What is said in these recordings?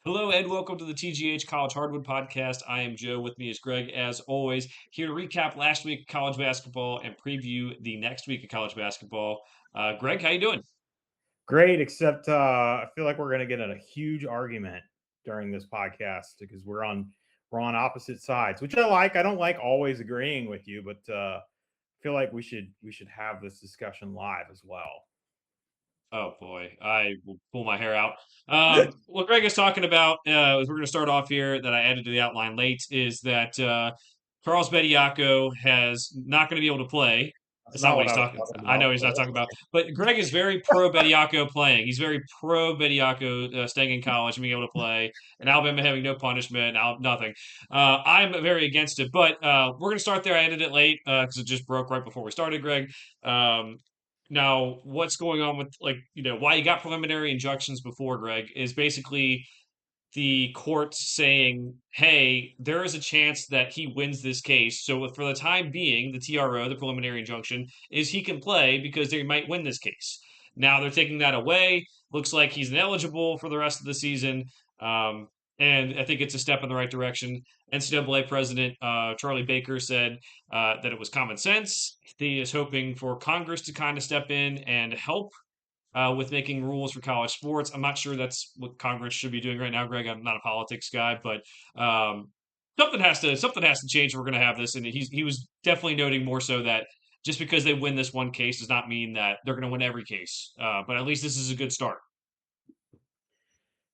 Hello, and welcome to the TGH College Hardwood Podcast. I am Joe. With me is Greg, as always, here to recap last week of college basketball and preview the next week of college basketball. Greg, how you doing? Great, except I feel like we're going to get in a huge argument during this podcast because we're on opposite sides, which I like. I don't like always agreeing with you, but I feel like we should have this discussion live as well. Oh boy, I will pull my hair out. What Greg is talking about, as we're going to start off here, that I added to the outline late, is that Charles Bediako has not going to be able to play. That's That's not not what what he's I was talking. talking I know about, he's but not talking about, but Greg is very pro Bediako playing. He's very pro Bediako staying in college and being able to play, and Alabama having no punishment, nothing. I'm very against it, but we're going to start there. I ended it late because it just broke right before we started, Greg. Um, Now, what's going on with why you got preliminary injunctions before, Greg, is basically the court saying, "Hey, there is a chance that he wins this case. So for the time being, the TRO, the preliminary injunction, is he can play because they might win this case." Now they're taking that away. Looks like he's ineligible for the rest of the season. Um, and I think it's a step in the right direction. NCAA president Charlie Baker said that it was common sense. He is hoping for Congress to kind of step in and help with making rules for college sports. I'm not sure that's what Congress should be doing right now, Greg. I'm not a politics guy, but something has to change if we're going to have this. And he was definitely noting more so that just because they win this one case does not mean that they're going to win every case. But at least this is a good start.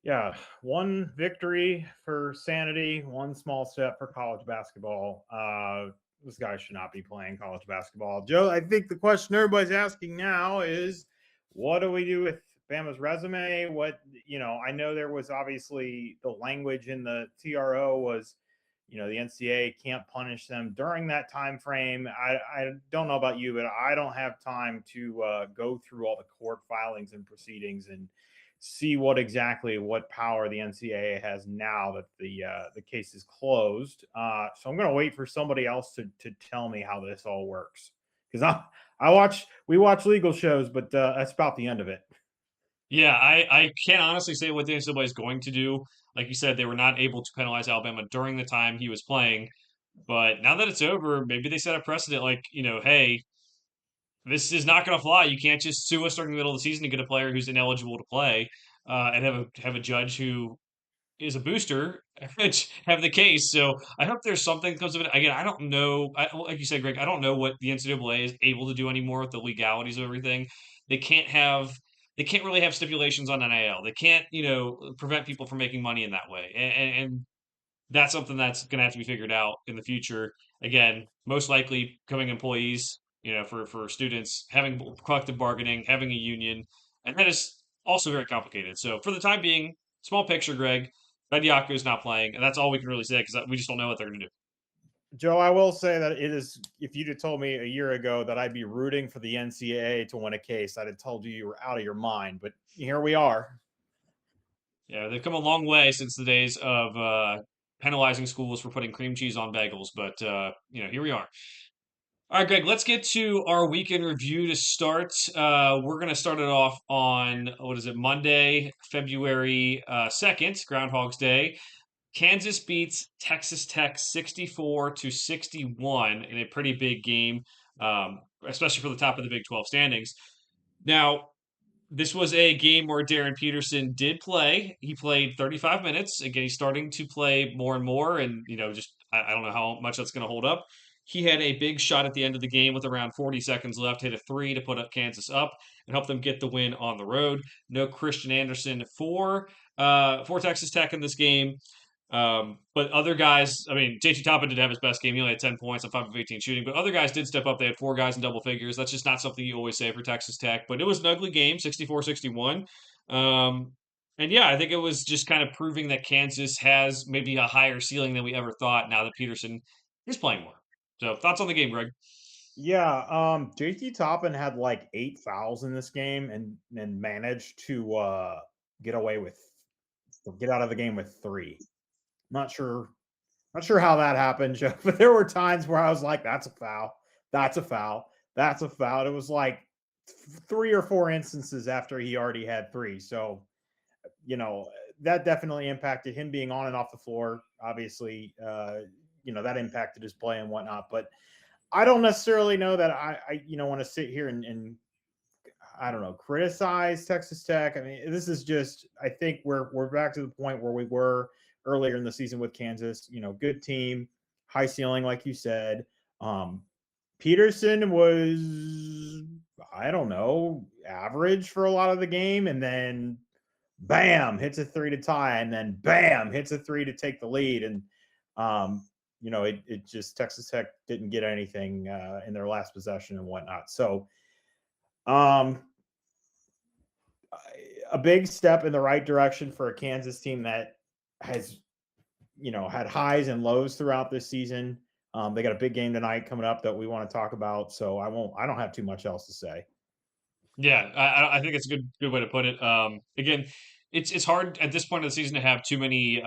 yeah, one victory for sanity, one small step for college basketball. This guy should not be playing college basketball. Joe, I think the question everybody's asking now is, what do we do with Bama's resume? I know there was obviously the language in the TRO was, the NCAA can't punish them during that time frame. I don't know about you, but I don't have time to go through all the court filings and proceedings and see what power the NCAA has now that the case is closed. So I'm going to wait for somebody else to tell me how this all works because we watch legal shows, but that's about the end of it. Yeah, I can't honestly say what the NCAA is going to do. Like you said, they were not able to penalize Alabama during the time he was playing. But now that it's over, maybe they set a precedent like, hey, this is not going to fly. You can't just sue us during the middle of the season to get a player who's ineligible to play, and have a judge who is a booster have the case. So I hope there's something that comes of it. Again, I don't know. Like you said, Greg, I don't know what the NCAA is able to do anymore with the legalities of everything. They can't have. They can't really have stipulations on NIL. They can't, prevent people from making money in that way. And that's something that's going to have to be figured out in the future. Again, most likely becoming employees, for students, having collective bargaining, having a union, and that is also very complicated. So for the time being, small picture, Greg, Bediako is not playing, and that's all we can really say because we just don't know what they're going to do. Joe, I will say that it is. If you'd have told me a year ago that I'd be rooting for the NCAA to win a case, I'd have told you were out of your mind. But here we are. Yeah, they've come a long way since the days of penalizing schools for putting cream cheese on bagels, but here we are. All right, Greg, let's get to our weekend review to start. We're going to start it off on, what is it, Monday, February 2nd, Groundhog's Day. Kansas beats Texas Tech 64 to 61 in a pretty big game, especially for the top of the Big 12 standings. Now, this was a game where Darren Peterson did play. He played 35 minutes. Again, he's starting to play more and more, and just I don't know how much that's going to hold up. He had a big shot at the end of the game with around 40 seconds left, hit a three to put up Kansas up and help them get the win on the road. No Christian Anderson for Texas Tech in this game. But other guys, I mean, JT Toppin did have his best game. He only had 10 points on 5 of 18 shooting, but other guys did step up. They had four guys in double figures. That's just not something you always say for Texas Tech, but it was an ugly game, 64-61. Um, and yeah, I think it was just kind of proving that Kansas has maybe a higher ceiling than we ever thought now that Peterson is playing more. So, thoughts on the game, Greg? Yeah, JT Toppin had like 8 fouls in this game and managed to get away with get out of the game with three. Not sure Not sure how that happened, Joe, but there were times where I was like, that's a foul. That's a foul. That's a foul. It was like three or four instances after he already had three. So, you know, that definitely impacted him being on and off the floor. Obviously, that impacted his play and whatnot. But I don't necessarily know that I want to sit here and I don't know, criticize Texas Tech. I mean, this is just, I think we're back to the point where we were earlier in the season with Kansas. Good team, high ceiling, like you said. Um, Peterson was, I don't know, average for a lot of the game, and then bam, hits a three to tie, and then bam, hits a three to take the lead, and it just Texas Tech didn't get anything in their last possession and whatnot. So, um, a big step in the right direction for a Kansas team that has, had highs and lows throughout this season. They got a big game tonight coming up that we want to talk about. So I don't have too much else to say. Yeah, I think it's a good way to put it. Again, it's hard at this point of the season to have too many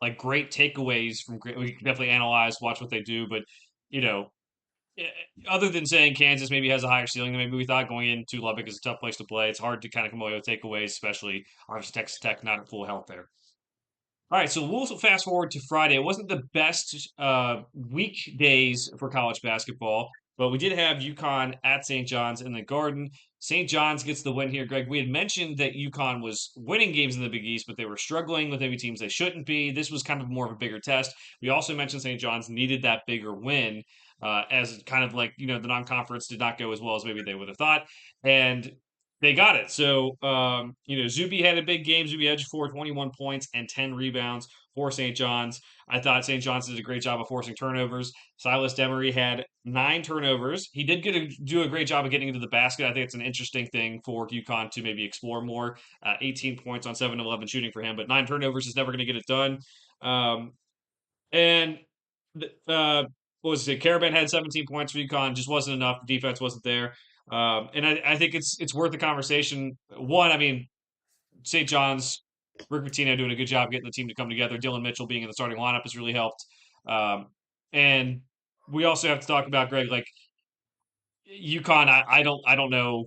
like great takeaways from great. We can definitely analyze, watch what they do, but you know, eh, other than saying Kansas maybe has a higher ceiling than maybe we thought going into Lubbock is a tough place to play. It's hard to kind of come away with takeaways, especially obviously Texas Tech not in full health there. All right, so we'll fast forward to Friday. It wasn't the best weekdays for college basketball, but we did have UConn at St. John's in the Garden. St. John's gets the win here, Greg. We had mentioned that UConn was winning games in the Big East, but they were struggling with maybe teams they shouldn't be. This was kind of more of a bigger test. We also mentioned St. John's needed that bigger win, as kind of like, the non-conference did not go as well as maybe they would have thought. And they got it. So, Zuby had a big game. Zuby edged for 21 points and 10 rebounds for St. John's. I thought St. John's did a great job of forcing turnovers. Silas Demery had 9 turnovers. He did do a great job of getting into the basket. I think it's an interesting thing for UConn to maybe explore more. 18 points on 7 of 11 shooting for him, but 9 turnovers is never going to get it done. And what was it? Caravan had 17 points for UConn, just wasn't enough. The defense wasn't there. And I think it's worth the conversation. One, I mean, St. John's, Rick Pitino doing a good job getting the team to come together. Dylan Mitchell being in the starting lineup has really helped. And we also have to talk about Greg, like UConn. I don't know.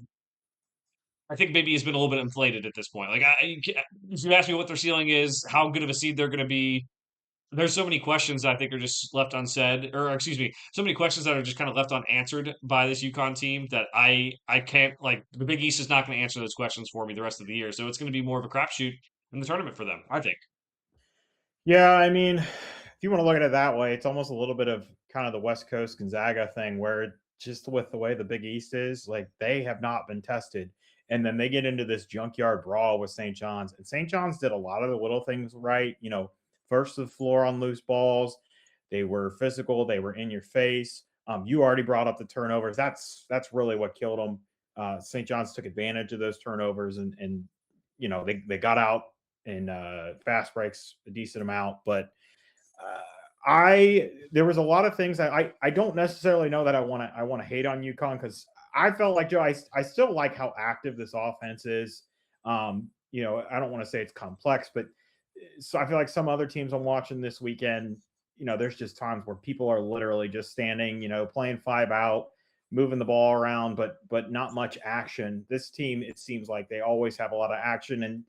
I think maybe he's been a little bit inflated at this point. Like, if you ask me what their ceiling is, how good of a seed they're going to be, there's so many questions that I think are just left unsaid, or excuse me, so many questions that are just kind of left unanswered by this UConn team that I can't, like, the Big East is not going to answer those questions for me the rest of the year. So it's going to be more of a crapshoot in the tournament for them, I think. Yeah, I mean, if you want to look at it that way, it's almost a little bit of kind of the West Coast Gonzaga thing where just with the way the Big East is, like they have not been tested. And then they get into this junkyard brawl with St. John's. And St. John's did a lot of the little things right. First to the floor on loose balls. They were physical. They were in your face. You already brought up the turnovers. That's really what killed them. St. John's took advantage of those turnovers and they got out in fast breaks a decent amount. But I there was a lot of things that I don't necessarily know that I want to hate on UConn because I felt like Joe I still like how active this offense is. I don't want to say it's complex, but so I feel like some other teams I'm watching this weekend, there's just times where people are literally just standing, playing five out, moving the ball around, but not much action. This team, it seems like they always have a lot of action, and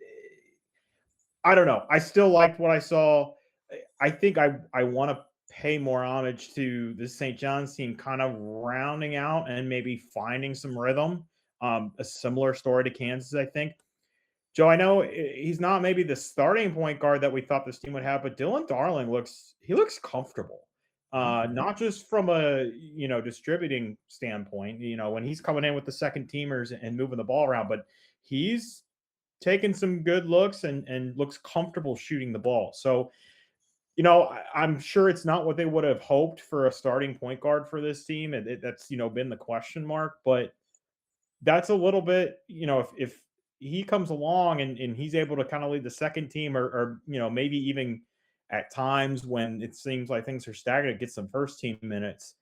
I don't know. I still liked what I saw. I think I want to pay more homage to this St. John's team kind of rounding out and maybe finding some rhythm. A similar story to Kansas, I think. Joe, I know he's not maybe the starting point guard that we thought this team would have, but Dylan Darling looks comfortable. Not just from a distributing standpoint, when he's coming in with the second teamers and moving the ball around, but he's taking some good looks and looks comfortable shooting the ball. So, I'm sure it's not what they would have hoped for a starting point guard for this team. That's been the question mark, but that's a little bit, if he comes along and he's able to kind of lead the second team or maybe even at times when it seems like things are stagnant, get some first team minutes.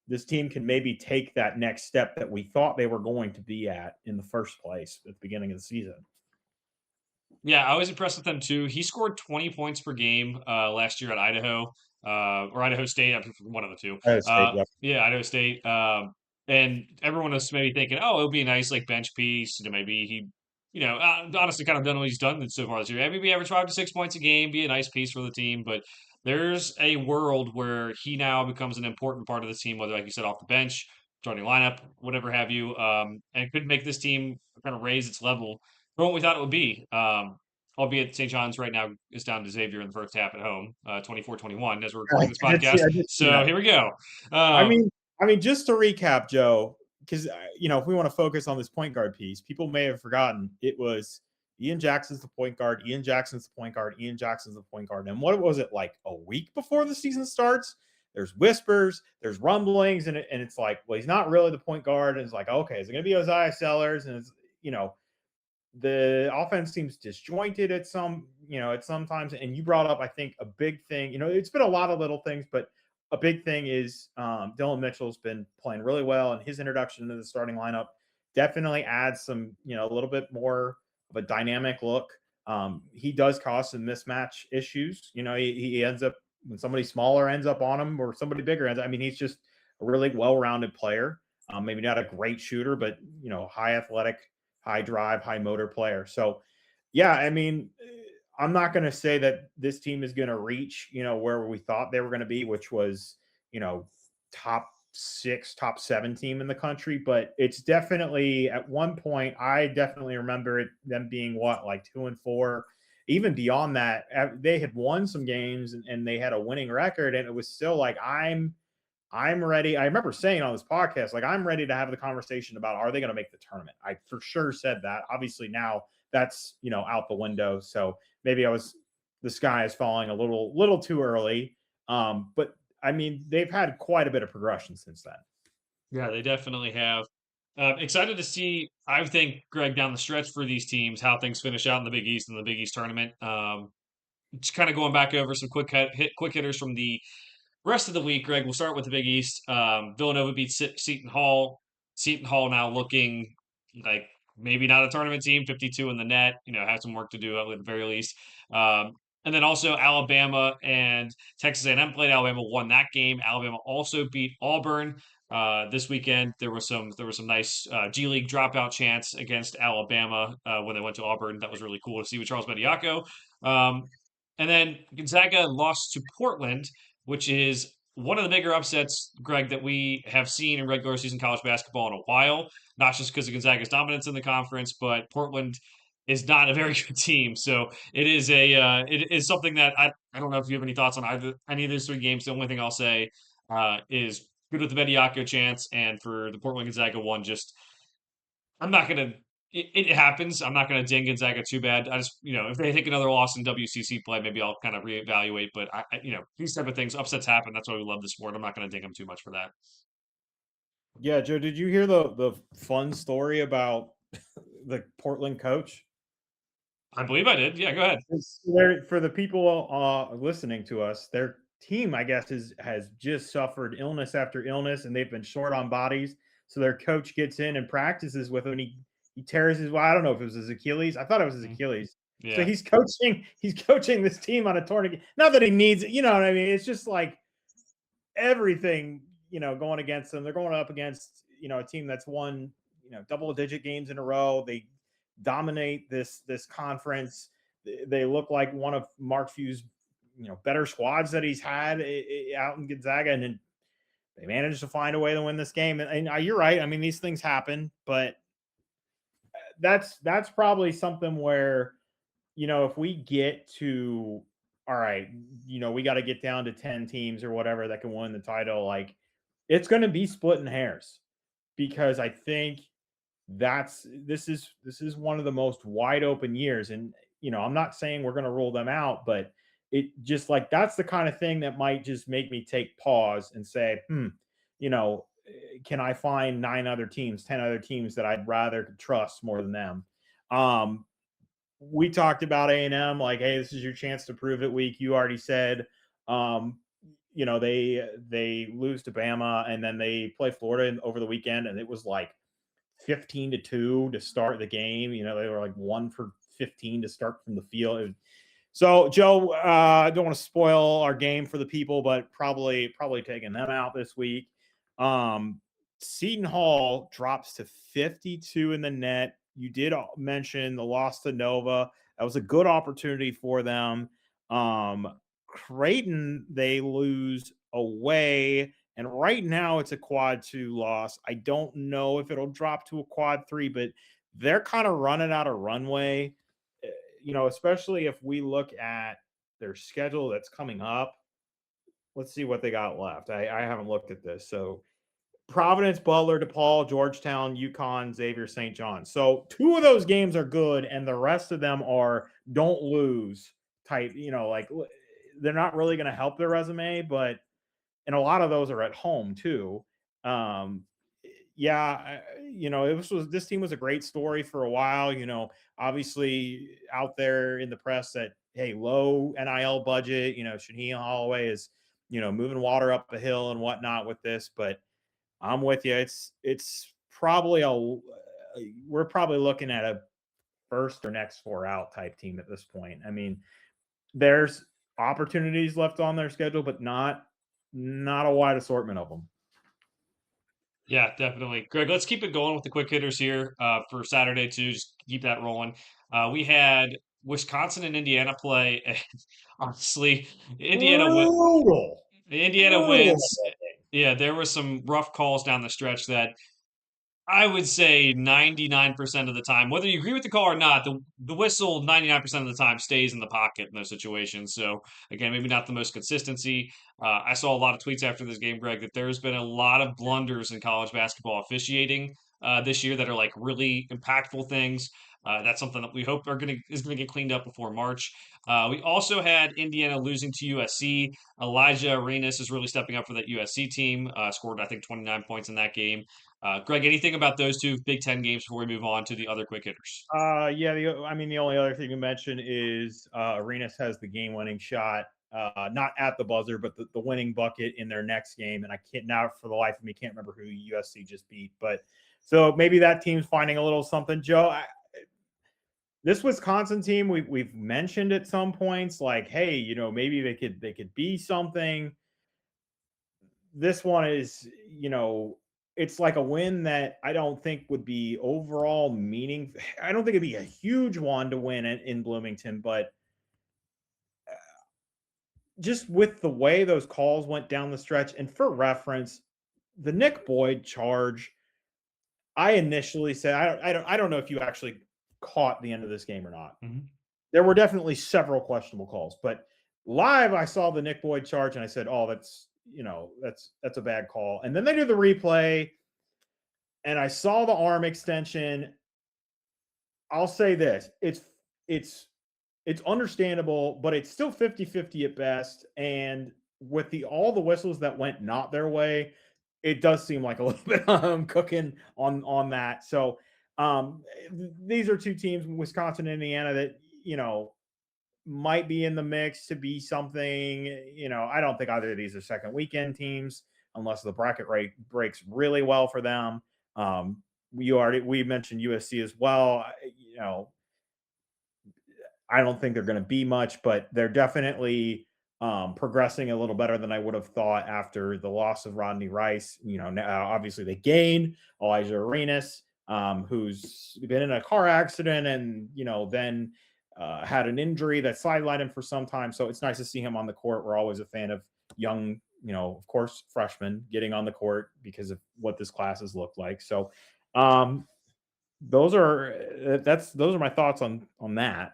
This team can maybe take that next step that we thought they were going to be at in the first place at the beginning of the season. Yeah, I was impressed with them too. He scored 20 points per game last year at Idaho, or Idaho State, I prefer one of the two. Ohio State, yep. Yeah, Idaho State. And everyone was maybe thinking, oh, it'll be a nice like bench piece. Maybe he honestly kind of done what he's done so far this year. Maybe average 5 to 6 points a game, be a nice piece for the team, but there's a world where he now becomes an important part of the team, whether, like you said, off the bench, starting lineup, whatever have you, and could make this team kind of raise its level from what we thought it would be. Albeit St. John's right now is down to Xavier in the first half at home, 24-21 as we're recording this podcast. I did see So that. here we go. I Um, mean, I mean, just to recap, Joe, because if we want to focus on this point guard piece, people may have forgotten it was Ian Jackson's the point guard, Ian Jackson's the point guard, Ian Jackson's the point guard. And what was it like a week before the season starts? There's whispers, there's rumblings, and it's like, well, he's not really the point guard. And it's like, okay, is it going to be Isaiah Sellers? And it's, the offense seems disjointed at sometimes. And you brought up, I think, a big thing. It's been a lot of little things, but a big thing is Dylan Mitchell's been playing really well, and his introduction into the starting lineup definitely adds some, a little bit more of a dynamic look. He does cause some mismatch issues. He ends up when somebody smaller ends up on him or somebody bigger ends. I mean, he's just a really well-rounded player. Maybe not a great shooter, but high athletic, high drive, high motor player. So, yeah, I mean, I'm not going to say that this team is going to reach, where we thought they were going to be, which was, top 6, top 7 team in the country. But it's definitely at one point, I definitely remember them being like 2-4. Even beyond that, they had won some games and they had a winning record, and it was still like I'm ready. I remember saying on this podcast, like, I'm ready to have the conversation about, are they going to make the tournament? I for sure said that. Obviously now that's, out the window. So maybe the sky is falling a little too early. But I mean, they've had quite a bit of progression since then. Yeah, they definitely have. Excited to see, I think, Greg, down the stretch for these teams, how things finish out in the Big East and the Big East tournament. Just kind of going back over some quick hitters from the rest of the week, Greg. We'll start with the Big East. Villanova beats Seton Hall. Seton Hall now looking like maybe not a tournament team, 52 in the net, have some work to do at the very least. And then also Alabama and Texas A&M played. Alabama won that game. Alabama also beat Auburn this weekend. There was some nice G League dropout chants against Alabama when they went to Auburn. That was really cool to see with Charles Bediako. Um, and then Gonzaga lost to Portland, which is one of the bigger upsets, Greg, that we have seen in regular season college basketball in a while. Not just because of Gonzaga's dominance in the conference, but Portland is not a very good team. So it is something that I don't know if you have any thoughts on any of these 3 games. The only thing I'll say is good with the Bediako chance, and for the Portland Gonzaga one, just I'm not gonna. It happens. I'm not gonna ding Gonzaga too bad. I just, if they take another loss in WCC play, maybe I'll kind of reevaluate. But these type of things, upsets happen. That's why we love the sport. I'm not gonna ding them too much for that. Yeah, Joe, did you hear the fun story about the Portland coach? I believe I did. Yeah, go ahead. For the people listening to us, their team, I guess, has just suffered illness after illness, and they've been short on bodies. So their coach gets in and practices with him, and he tears his. Well, I don't know if it was his Achilles. I thought it was his Mhm. Achilles. So Yeah, he's coaching. He's coaching this team on a tournament. Not that he needs it. You know what I mean? It's just like everything, going against them. They're going up against, a team that's won, double digit games in a row. They dominate this conference. They look like one of Mark Few's, better squads that he's had out in Gonzaga, and then they managed to find a way to win this game. And you're right. I mean, these things happen, but that's probably something where, if we get to, all right, we got to get down to 10 teams or whatever that can win the title, like, it's going to be splitting hairs, because I think this is one of the most wide open years. And, I'm not saying we're going to rule them out, but it just, like, that's the kind of thing that might just make me take pause and say, you know, can I find 9 other teams, 10 other teams that I'd rather trust more than them? Um, we talked about A&M, like, hey, this is your chance to prove it week. You already said, um, they lose to Bama, and then they play Florida over the weekend, and it was like 15-2 to start the game. They were like 1 for 15 to start from the field. So, Joe, I don't want to spoil our game for the people, but probably taking them out this week. Um, Seton Hall drops to 52 in the net you did mention the loss to Nova. That was a good opportunity for them. Creighton, they lose away, and right now it's a quad two loss. I don't know if it'll drop to a quad three, but they're kind of running out of runway. Uh, especially if we look at their schedule that's coming up. Let's see what they got left. I haven't looked at this. So Providence, Butler, DePaul, Georgetown, UConn, Xavier, St. John. So two of those games are good, and the rest of them are don't lose type. Like they're not really going to help their resume, but and a lot of those are at home too. Um, yeah, this team was a great story for a while. Obviously out there in the press that hey, low NIL budget. Shaheen Holloway is moving water up a hill and whatnot with this, but I'm with you. It's probably we're probably looking at a first or next four out type team at this point. I mean, there's opportunities left on their schedule, but not a wide assortment of them. Yeah, definitely. Greg, let's keep it going with the quick hitters here for Saturday too. Just keep that rolling. We had Wisconsin and Indiana play. And honestly, Brutal, Indiana brutal. wins. Yeah, there were some rough calls down the stretch that I would say 99% of the time, whether you agree with the call or not, the whistle 99% of the time stays in the pocket in those situations. So again, maybe not the most consistency. I saw a lot of tweets after this game, Greg, that there's been a lot of blunders in college basketball officiating this year that are like really impactful things. That's something that we hope is gonna get cleaned up before March. We also had Indiana losing to USC. Elijah Arenas is really stepping up for that USC team. Scored I think 29 points in that game. Greg, anything about those two Big Ten games before we move on to the other quick hitters? Yeah. The only other thing you mentioned is Arenas has the game-winning shot, not at the buzzer, but the winning bucket in their next game. And I can't now for the life of me can't remember who USC just beat, but so maybe that team's finding a little something. Joe, this Wisconsin team we've mentioned at some points, like, hey, maybe they could be something. This one is, it's like a win that I don't think would be overall meaning. I don't think it'd be a huge one to win in Bloomington, but just with the way those calls went down the stretch, and for reference, the Nick Boyd charge, I initially said, I don't know if you actually caught the end of this game or not. Mhm. There were definitely several questionable calls, but live I saw the Nick Boyd charge and I said, "Oh, that's a bad call." And then they do the replay and I saw the arm extension. I'll say this, it's it's understandable, but it's still 50-50 at best, and with all the whistles that went not their way, it does seem like a little bit cooking on that. So these are two teams, Wisconsin and Indiana, that might be in the mix to be something. I don't think either of these are second weekend teams unless the bracket rate breaks really well for them. We mentioned USC as well. I don't think they're going to be much, but they're definitely progressing a little better than I would have thought after the loss of Rodney Rice. Now obviously they gain Elijah Arenas, who's been in a car accident and then had an injury that sidelined him for some time. So it's nice to see him on the court. We're always a fan of young, of course, freshmen getting on the court because of what this class has looked like. So those are my thoughts on that.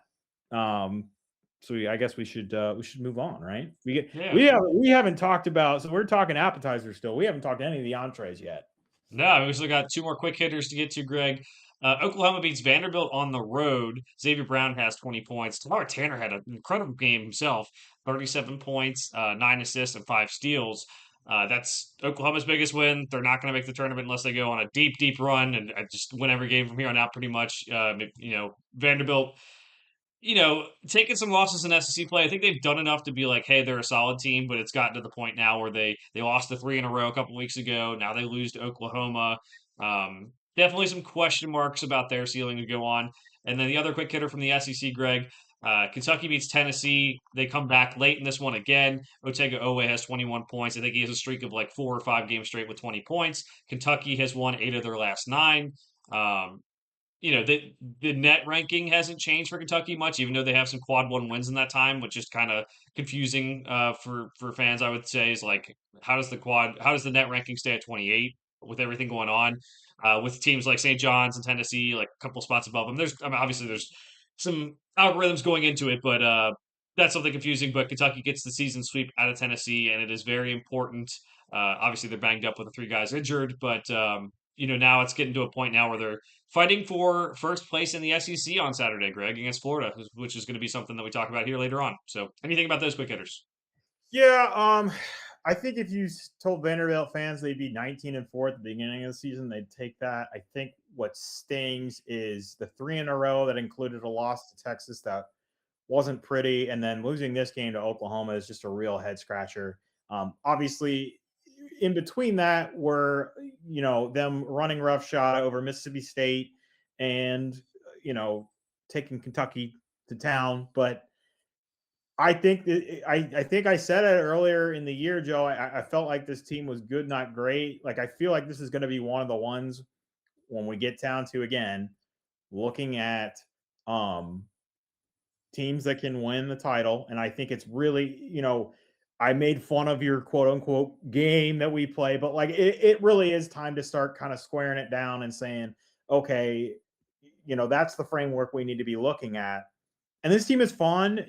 So I guess we should move on, right? Yeah. We haven't talked about, so we're talking appetizers still. We haven't talked any of the entrees yet. No, we still got two more quick hitters to get to, Greg. Oklahoma beats Vanderbilt on the road. Xavier Brown has 20 points. Tamar Tanner had an incredible game himself, 37 points, 9 assists, and 5 steals. That's Oklahoma's biggest win. They're not going to make the tournament unless they go on a deep, deep run and just win every game from here on out, pretty much. Vanderbilt taking some losses in SEC play, I think they've done enough to be like, hey, they're a solid team, but it's gotten to the point now where they lost the three in a row a couple weeks ago. Now they lose to Oklahoma. Definitely some question marks about their ceiling to go on. And then the other quick hitter from the SEC, Greg, Kentucky beats Tennessee. They come back late in this one again. Otega Owe has 21 points. I think he has a streak of like 4 or 5 games straight with 20 points. Kentucky has won 8 of their last 9. the net ranking hasn't changed for Kentucky much, even though they have some quad one wins in that time, which is kind of confusing for fans. I would say is like how does the net ranking stay at 28 with everything going on with teams like St. John's and Tennessee, like a couple spots above them. I mean, obviously there's some algorithms going into it, but that's something confusing. But Kentucky gets the season sweep out of Tennessee, and it is very important. Obviously, they're banged up with the three guys injured, but now it's getting to a point now where they're fighting for first place in the SEC on Saturday, Greg, against Florida, which is going to be something that we talk about here later on. So, anything about those quick hitters? Yeah, I think if you told Vanderbilt fans they'd be 19-4 at the beginning of the season, they'd take that. I think what stings is the three in a row that included a loss to Texas that wasn't pretty, and then losing this game to Oklahoma is just a real head scratcher. Obviously, in between that were them running roughshod over Mississippi State and taking Kentucky to town, but I think I think I said it earlier in the year, Joe. I felt like this team was good, not great. Like I feel like this is going to be one of the ones when we get down to again looking at um, teams that can win the title. And I think it's really, I made fun of your quote unquote game that we play, but like it really is time to start kind of squaring it down and saying, okay, that's the framework we need to be looking at. And this team is fun.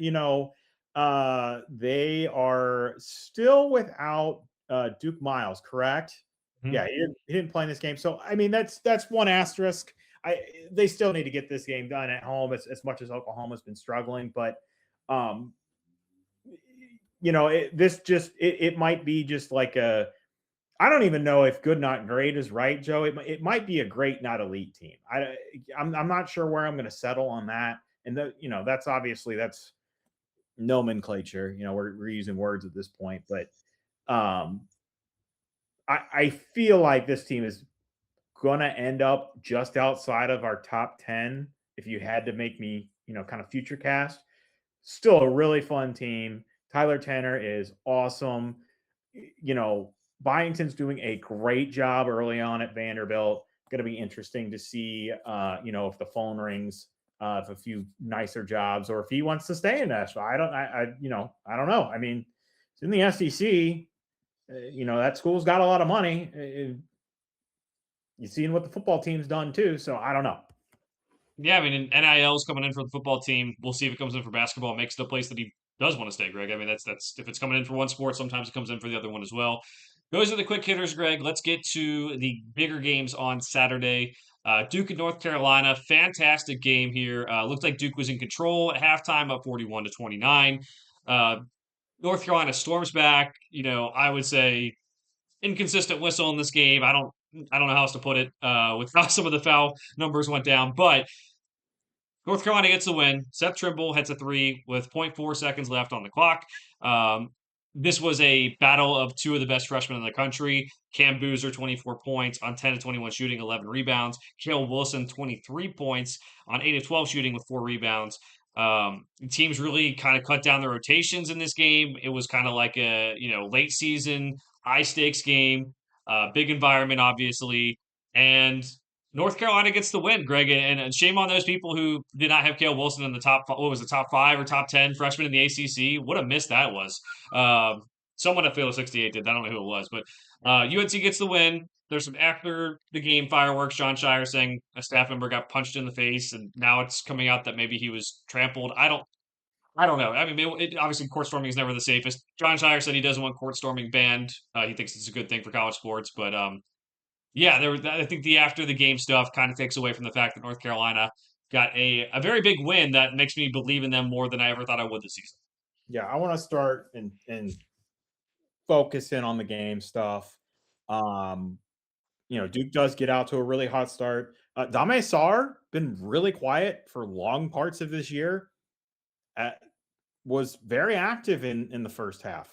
They are still without Duke Miles, correct? Mhm. Yeah, he didn't play in this game. So I mean, that's one asterisk. They still need to get this game done at home as much as Oklahoma's been struggling, but um, it might be just like a. I don't even know if good not great is right, Joe. It might be a great not elite team. I'm not sure where I'm going to settle on that. And that's obviously that's nomenclature. We're using words at this point, but um, I feel like this team is going to end up just outside of our top 10 if you had to make me, kind of future cast. Still a really fun team. Tyler Tanner is awesome. Byington's doing a great job early on at Vanderbilt. Going to be interesting to see, if the phone rings, if a few nicer jobs, or if he wants to stay in Nashville. I don't know. I mean, it's in the SEC. That school's got a lot of money. You've seen what the football team's done too, so I don't know. Yeah, I mean, NIL is coming in for the football team. We'll see if it comes in for basketball. It makes it a place that he does want to stay, Greg. I mean, that's if it's coming in for one sport, sometimes it comes in for the other one as well. Those are the quick hitters, Greg. Let's get to the bigger games on Saturday. Duke and North Carolina, fantastic game here. Looked like Duke was in control at halftime, up 41-29. Uh, North Carolina storms back. I would say inconsistent whistle in this game. I don't know how else to put it with how some of the foul numbers went down, but North Carolina gets the win. Seth Trimble hits a three with zero point 0.4 seconds left on the clock. Um, this was a battle of two of the best freshmen in the country. Cam Boozer, 24 points on 10 to 21 shooting, 11 rebounds. Cale Wilson, 23 points on 8 to 12 shooting with 4 rebounds. Teams really kind of cut down their rotations in this game. It was kind of like a late season, high stakes game, big environment, obviously. And North Carolina gets the win, Greg, and shame on those people who did not have Cale Wilson in the top. What was the top 5 or top 10 freshman in the ACC? What a miss that was. Someone at Field 68 did. I don't know who it was, but UNC gets the win. There's some after the game fireworks. John Shire saying a staff member got punched in the face, and now it's coming out that maybe he was trampled. I don't know. I mean, obviously, court storming is never the safest. John Shire said he doesn't want court storming banned. He thinks it's a good thing for college sports, but yeah, I think the after the game stuff kind of takes away from the fact that North Carolina got a very big win that makes me believe in them more than I ever thought I would this season. Yeah, I want to start and focus in on the game stuff. Um, Duke does get out to a really hot start. Dame Sar been really quiet for long parts of this year. Uh, was very active in the first half.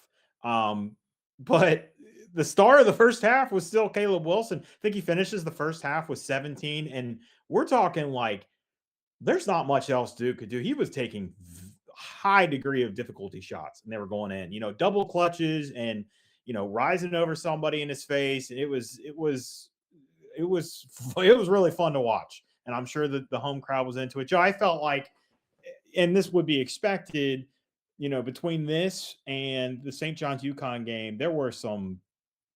But the star of the first half was still Caleb Wilson. I think he finishes the first half with 17, and we're talking like there's not much else Duke could do. He was taking high degree of difficulty shots, and they were going in. Double clutches and rising over somebody in his face. And it was it was really fun to watch. and I'm sure that the home crowd was into it. Joe, I felt like, and this would be expected, between this and the St. John's UConn game, there were some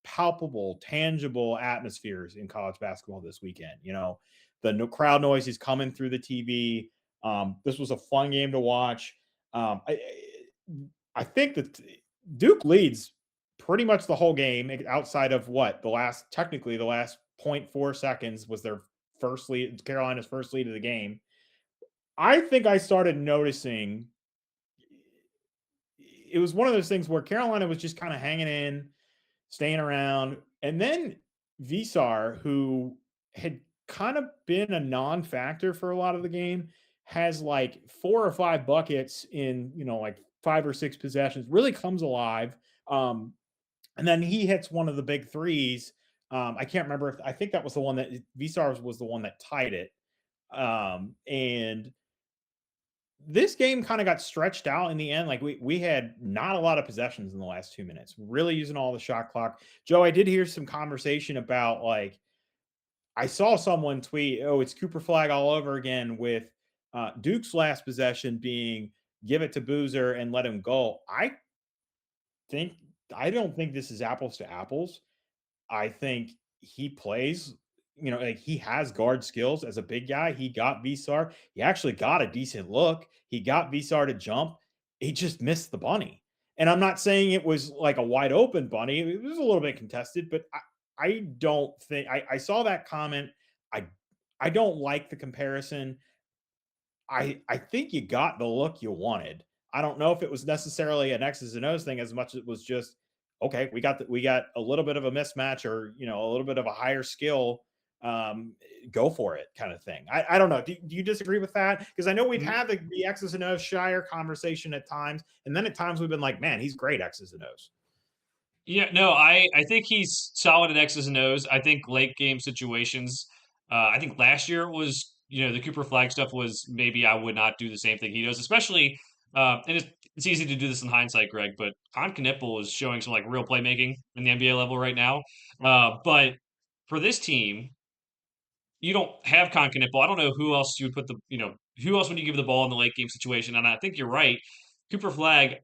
palpable, tangible atmospheres in college basketball this weekend. The crowd noise is coming through the TV. This was a fun game to watch. I think that Duke leads pretty much the whole game, outside of what technically the last zero point 0.4 seconds was their first lead, Carolina's first lead of the game. I think I started noticing it was one of those things where Carolina was just kind of hanging in, staying around. And then Visar, who had kind of been a non-factor for a lot of the game, has like 4 or 5 buckets in, like 5 or 6 possessions, really comes alive. And then he hits one of the big threes. I can't remember I think that was the one that Visar was the one that tied it. And this game kind of got stretched out in the end. Like we had not a lot of possessions in the last 2 minutes, really using all the shot clock. Joe, I did hear some conversation about, like, I saw someone tweet, "Oh, it's Cooper Flag all over again," with Duke's last possession being give it to Boozer and let him go. Think I don't think this is apples to apples. I think he plays, like, he has guard skills as a big guy. He got Visar. He actually got a decent look. He got Visar to jump. He just missed the bunny. And I'm not saying it was like a wide open bunny. It was a little bit contested, but I don't think I saw that comment. I I don't like the comparison. I think you got the look you wanted. I don't know if it was necessarily an X's and O's thing as much as it was just, okay, we got a little bit of a mismatch, or a little bit of a higher skill. Go for it, kind of thing. I don't know. Do you disagree with that? Because I know we've had the X's and O's Shire conversation at times, and then at times we've been like, man, he's great X's and O's. Yeah, no, I think he's solid at X's and O's. I think late game situations. I think last year was, the Cooper Flag stuff was maybe I would not do the same thing he does, especially. And it's easy to do this in hindsight, Greg, but Con Knipple is showing some like real playmaking in the NBA level right now. But for this team, you don't have Concanipple. I don't know who else you would who else would you give the ball in the late game situation? And I think you're right. Cooper Flag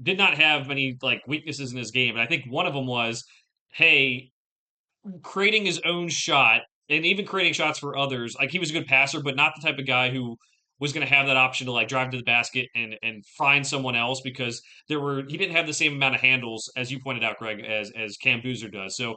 did not have many like weaknesses in his game. And I think one of them was, hey, creating his own shot and even creating shots for others. Like he was a good passer, but not the type of guy who was going to have that option to like drive to the basket and find someone else because he didn't have the same amount of handles as you pointed out, Greg, as Cam Boozer does. So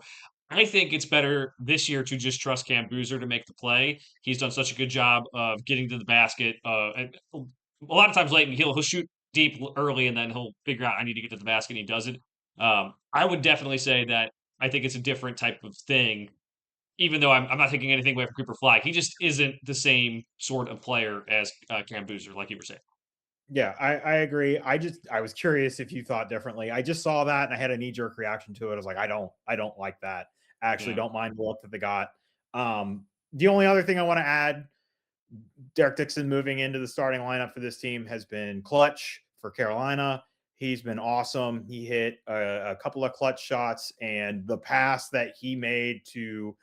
I think it's better this year to just trust Cam Boozer to make the play. He's done such a good job of getting to the basket. And a lot of times late, he'll shoot deep early, and then he'll figure out I need to get to the basket. And he does it. I would definitely say that I think it's a different type of thing. Even though I'm not taking anything away from Cooper Flag, he just isn't the same sort of player as Cam Boozer, like you were saying. Yeah, I agree. I was curious if you thought differently. I just saw that and I had a knee jerk reaction to it. I was like, I don't like that. I actually Yeah. don't mind the look that they got. The only other thing I want to add, Derek Dixon moving into the starting lineup for this team has been clutch for Carolina. He's been awesome. He hit a couple of clutch shots, and the pass that he made to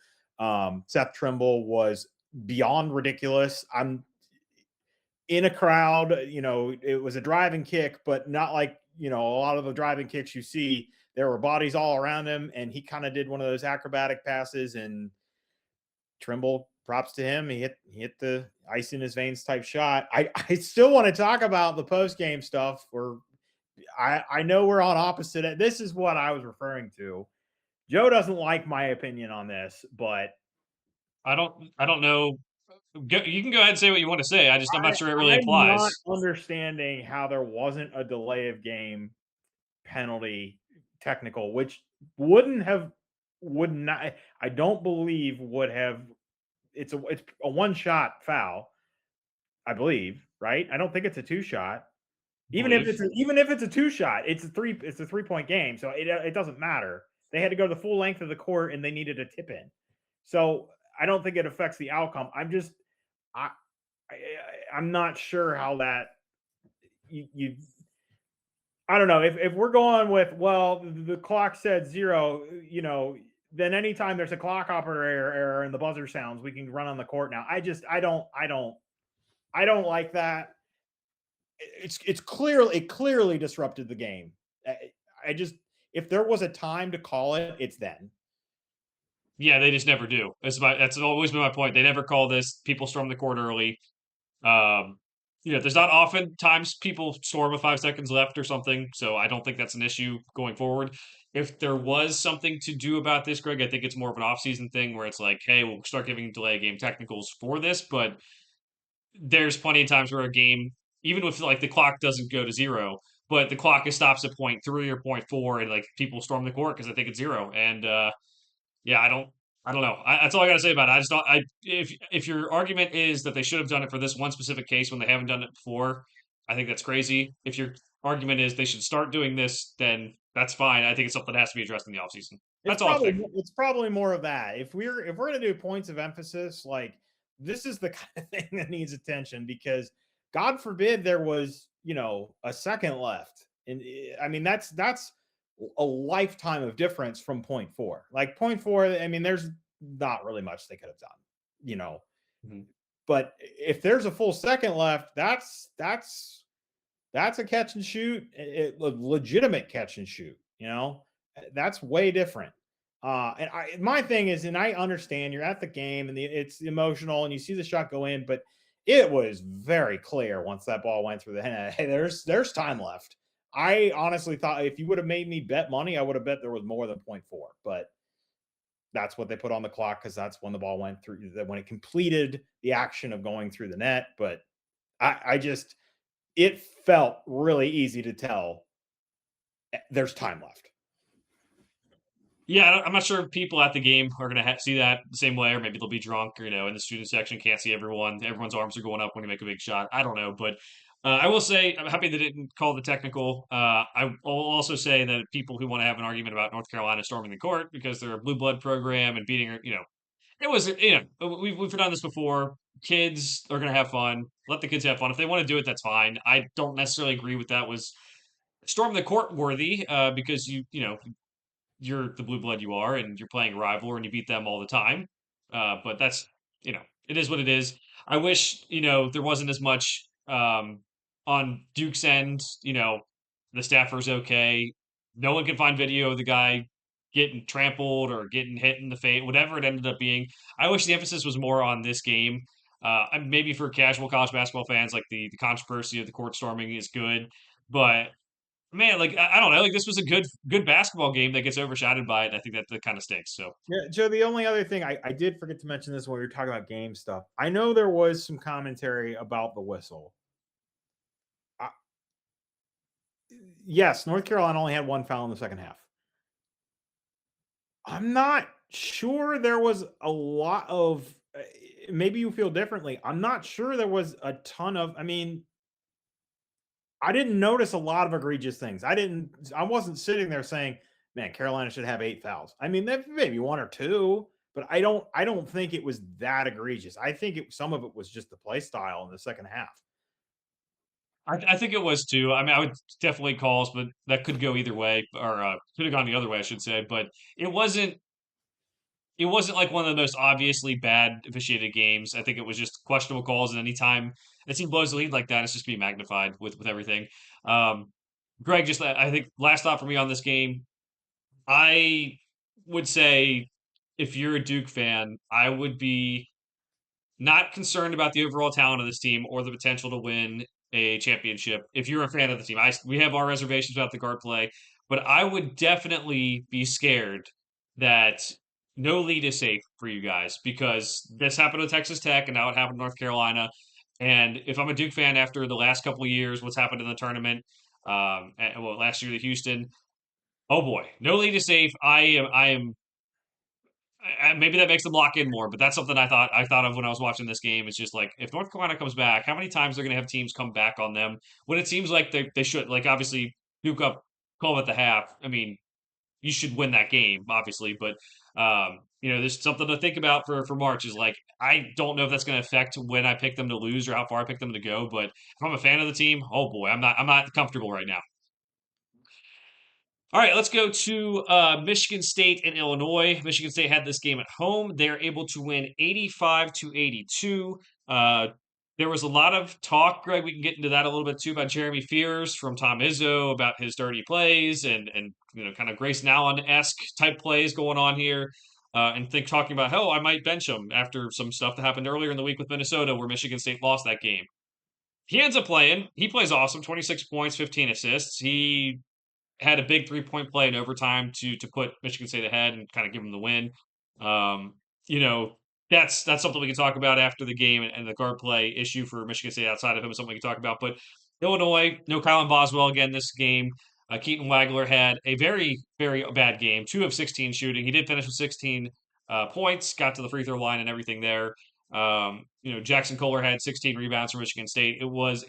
Seth Trimble was beyond ridiculous. I'm in a crowd, it was a driving kick, but not like, a lot of the driving kicks you see. There were bodies all around him, and he kind of did one of those acrobatic passes, and Trimble, props to him. He hit the ice in his veins type shot. I still want to talk about the post game stuff. Where I know we're on opposite. This is what I was referring to. Joe doesn't like my opinion on this, but I don't know. You can go ahead and say what you want to say. I'm not sure it really I'm not applies. understanding how there wasn't a delay of game penalty technical, which would not, I don't believe would have. It's a one shot foul, I believe, right? I don't think it's a two shot. Believe. Even if it's a two shot, it's a 3 point game, so it doesn't matter. They had to go the full length of the court and they needed a tip in. So I don't think it affects the outcome. I, I'm not sure how that you I don't know if we're going with, well, the clock said zero, then anytime there's a clock operator error and the buzzer sounds, we can run on the court now. I don't like that. It clearly disrupted the game. I just if there was a time to call it, it's then. Yeah, they just never do. That's always been my point. They never call this. People storm the court early. Um, there's not often times people storm with 5 seconds left or something, so I don't think that's an issue going forward. If there was something to do about this, Greg, I think it's more of an off-season thing where it's like, hey, we'll start giving delay game technicals for this, but there's plenty of times where a game, even if like the clock doesn't go to zero, but the clock stops at point three or point four, and like people storm the court because they think it's zero, and yeah, I don't know. That's all I got to say about it. I just don't. If your argument is that they should have done it for this one specific case when they haven't done it before, I think that's crazy. If your argument is they should start doing this, then that's fine. I think it's something that has to be addressed in the offseason. That's all I have to say. It's probably more of that. If we're gonna do points of emphasis, like this is the kind of thing that needs attention because God forbid there was a second left, and I mean that's a lifetime of difference from point four. Like point four, I mean there's not really much they could have done. Mhm. But if there's a full second left, that's a catch and shoot, a legitimate catch and shoot. That's way different. My thing is, and I understand you're at the game and it's emotional and you see the shot go in, but it was very clear once that ball went through the net. Hey, there's time left. I honestly thought if you would have made me bet money, I would have bet there was more than point 0.4, but that's what they put on the clock because that's when the ball went through, when it completed the action of going through the net. But I just, it felt really easy to tell there's time left. Yeah, I'm not sure if people at the game are going to see that the same way, or maybe they'll be drunk, or in the student section can't see everyone. Everyone's arms are going up when you make a big shot. I don't know, but I will say I'm happy they didn't call the technical. I will also say that people who want to have an argument about North Carolina storming the court because they're a blue blood program and beating, it was, we've done this before. Kids are going to have fun. Let the kids have fun. If they want to do it, that's fine. I don't necessarily agree with that. Was storm the court worthy because you're the blue blood you are, and you're playing a rival, and you beat them all the time. But that's it is what it is. I wish there wasn't as much on Duke's end. The staffer's okay. No one can find video of the guy getting trampled or getting hit in the face, whatever it ended up being. I wish the emphasis was more on this game. Maybe for casual college basketball fans, like the controversy of the court storming is good, but man, like I don't know, like this was a good basketball game that gets overshadowed by it. And I think that kind of stinks. So Yeah, Joe, the only other thing I did forget to mention this when we were talking about game stuff. I know there was some commentary about the whistle. I, yes, North Carolina only had one foul in the second half. I'm not sure there was a lot of. Maybe you feel differently. I'm not sure there was a ton of. I mean, I didn't notice a lot of egregious things. I wasn't sitting there saying, "Man, Carolina should have 8 fouls." I mean, maybe one or two, but I don't think it was that egregious. I think some of it was just the play style in the second half. I think it was too. I mean, I would definitely calls, but that could go either way, or could have gone the other way, I should say. But it wasn't. It wasn't like one of the most obviously bad officiated games. I think it was just questionable calls, and anytime a team blows the lead like that, it's just being magnified with everything. Um, Greg, just I think last thought for me on this game. I would say if you're a Duke fan, I would be not concerned about the overall talent of this team or the potential to win a championship. If you're a fan of the team, we have our reservations about the guard play, but I would definitely be scared that no lead is safe for you guys because this happened to Texas Tech and now it happened to North Carolina. And if I'm a Duke fan after the last couple of years, what's happened in the tournament, last year to Houston, oh boy, no lead is safe. Maybe that makes them lock in more, but that's something I thought of when I was watching this game. It's just like if North Carolina comes back, how many times they're going to have teams come back on them when it seems like they should. Like obviously Duke up 12 at the half. I mean, you should win that game, obviously, but there's something to think about for March. Is like I don't know if that's going to affect when I pick them to lose or how far I pick them to go. But if I'm a fan of the team, oh boy, I'm not comfortable right now. All right, let's go to Michigan State and Illinois. Michigan State had this game at home. They're able to win 85-82. Uh, there was a lot of talk, Greg. We can get into that a little bit too about Jeremy Fears from Tom Izzo about his dirty plays and kind of Grayson Allen-esque type plays going on here. And talking about, oh, I might bench him after some stuff that happened earlier in the week with Minnesota where Michigan State lost that game. He ends up playing. He plays awesome, 26 points, 15 assists. He had a big 3-point play in overtime to put Michigan State ahead and kind of give them the win. Um, you know, that's something we can talk about after the game and the guard play issue for Michigan State outside of him is something we can talk about. But Illinois, no Kylan Boswell again this game. Keaton Wagler had a very, very bad game, 2 of 16 shooting. He did finish with 16 points, got to the free throw line and everything there. Jackson Kohler had 16 rebounds for Michigan State. It was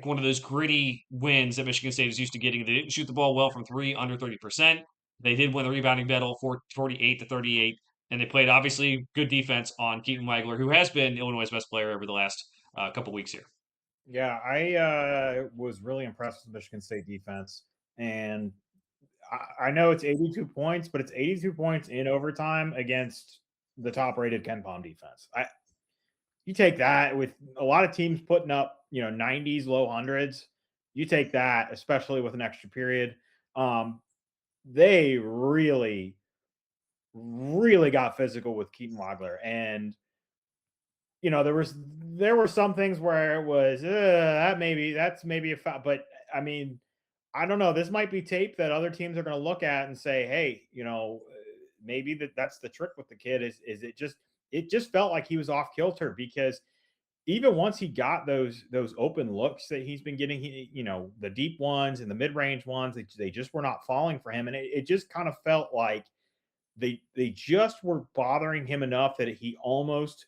one of those gritty wins that Michigan State is used to getting. They didn't shoot the ball well from three, under 30%. They did win the rebounding battle 48-38, and they played obviously good defense on Keaton Wagler, who has been Illinois' best player over the last couple weeks here. Yeah, I was really impressed with Michigan State defense, and I know it's 82 points, but it's 82 points in overtime against the top-rated Ken Palm defense. You take that with a lot of teams putting up 90s, low hundreds. You take that, especially with an extra period. They really, really got physical with Keaton Wagler, and there were some things where it was that's maybe a foul, but I mean, I don't know. This might be tape that other teams are going to look at and say, hey, maybe that's the trick with the kid is it just felt like he was off kilter because even once he got those open looks that he's been getting, the deep ones and the mid range ones, they just were not falling for him, and it just kind of felt like they just were bothering him enough that he almost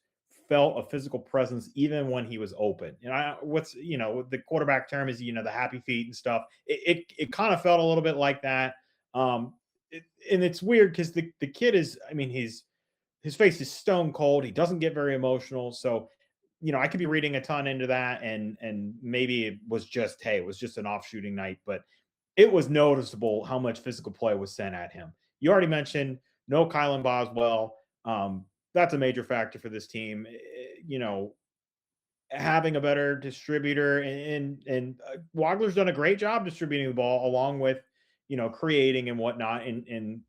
felt a physical presence even when he was open. And the quarterback term is the happy feet and stuff. It kind of felt a little bit like that. And it's weird because the kid is, I mean, his face is stone cold. He doesn't get very emotional. So, I could be reading a ton into that, and maybe it was just an off shooting night, but it was noticeable how much physical play was sent at him. You already mentioned no Kylan Boswell. That's a major factor for this team. Having a better distributor, and Wagler's done a great job distributing the ball along with creating and whatnot in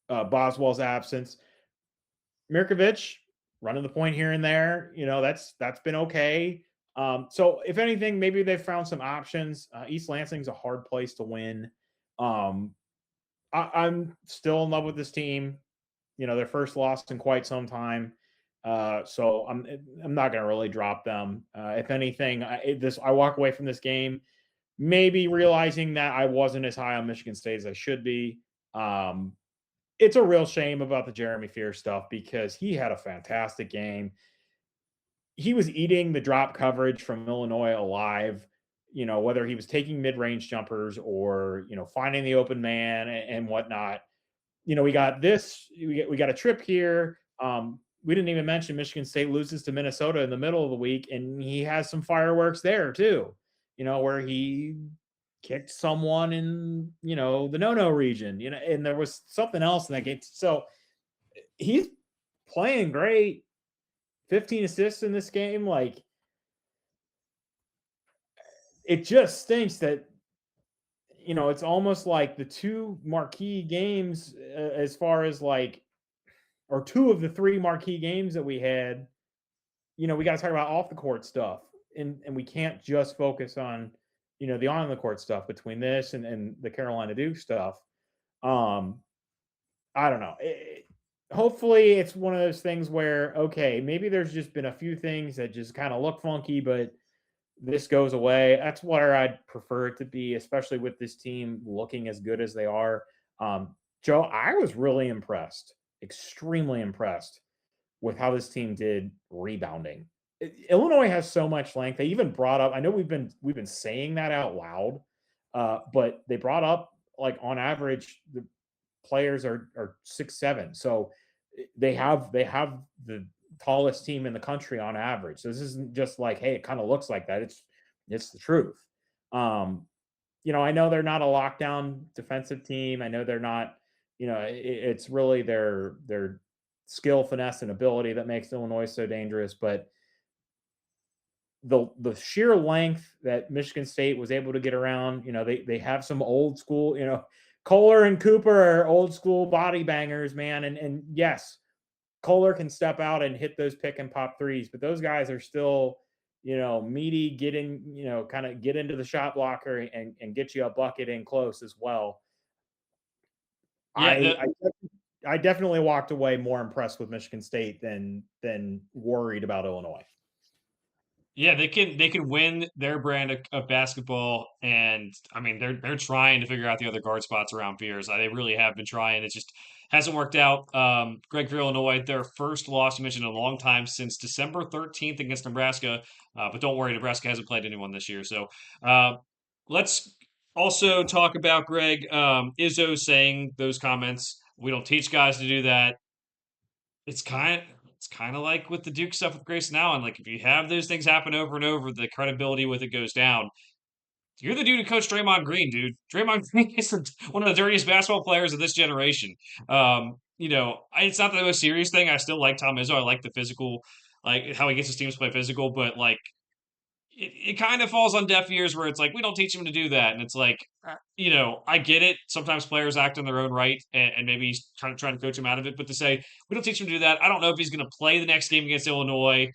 Boswell's absence. Mirkovic running the point here and there, that's been okay. So if anything, maybe they've found some options. East Lansing's a hard place to win. I'm still in love with this team. Their first loss in quite some time. So I'm not going to really drop them. If anything, I walk away from this game maybe realizing that I wasn't as high on Michigan State as I should be. It's a real shame about the Jeremy Fear stuff because he had a fantastic game. He was eating the drop coverage from Illinois alive, whether he was taking mid-range jumpers or, finding the open man and whatnot. We got we got a trip here. We didn't even mention Michigan State loses to Minnesota in the middle of the week, and he has some fireworks there too, where he kicked someone in, the no-no region, and there was something else in that game. So he's playing great. 15 assists in this game. Like, it just stinks that, it's almost like the two marquee games as far as or two of the three marquee games that we had, we got to talk about off the court stuff, and we can't just focus on, the on the court stuff between this and the Carolina Duke stuff. I don't know. Hopefully it's one of those things where, okay, maybe there's just been a few things that just kind of look funky, but this goes away. That's where I'd prefer it to be, especially with this team looking as good as they are. Joe, I was really impressed, extremely impressed with how this team did rebounding. Illinois has so much length. They even brought up, I know we've been saying that out loud, but they brought up, on average, the players are 6'7". So they have the tallest team in the country on average. So this isn't just hey, it kind of looks like that. It's the truth. I know they're not a lockdown defensive team. I know they're not, it's really their skill, finesse, and ability that makes Illinois so dangerous. But the sheer length that Michigan State was able to get around, they have some old school, Kohler and Cooper are old school body bangers, man. And yes, Kohler can step out and hit those pick and pop threes, but those guys are still, meaty, get in, kind of get into the shot blocker and get you a bucket in close as well. Yeah, I I definitely walked away more impressed with Michigan State than worried about Illinois. yeah, they can win their brand of basketball, and I mean they're trying to figure out the other guard spots around Fears. They really have been trying. It just hasn't worked out. Greg, for Illinois, their first loss mentioned in a long time since December 13th against Nebraska. But don't worry, Nebraska hasn't played anyone this year. So uh, let's also talk about Greg Izzo saying those comments. We don't teach guys to do that. It's kind of like with the Duke stuff with Grayson Allen. Like if you have those things happen over and over, the credibility with it goes down. You're the dude who coached Draymond Green, dude. Draymond Green is one of the dirtiest basketball players of this generation. It's not the most serious thing. I still like Tom Izzo. I like the physical, like how he gets his teams to play physical, but like it kind of falls on deaf ears where it's like we don't teach him to do that, and it's like I get it. Sometimes players act in their own right, and maybe he's trying to coach him out of it. But to say we don't teach him to do that, I don't know if he's going to play the next game against Illinois.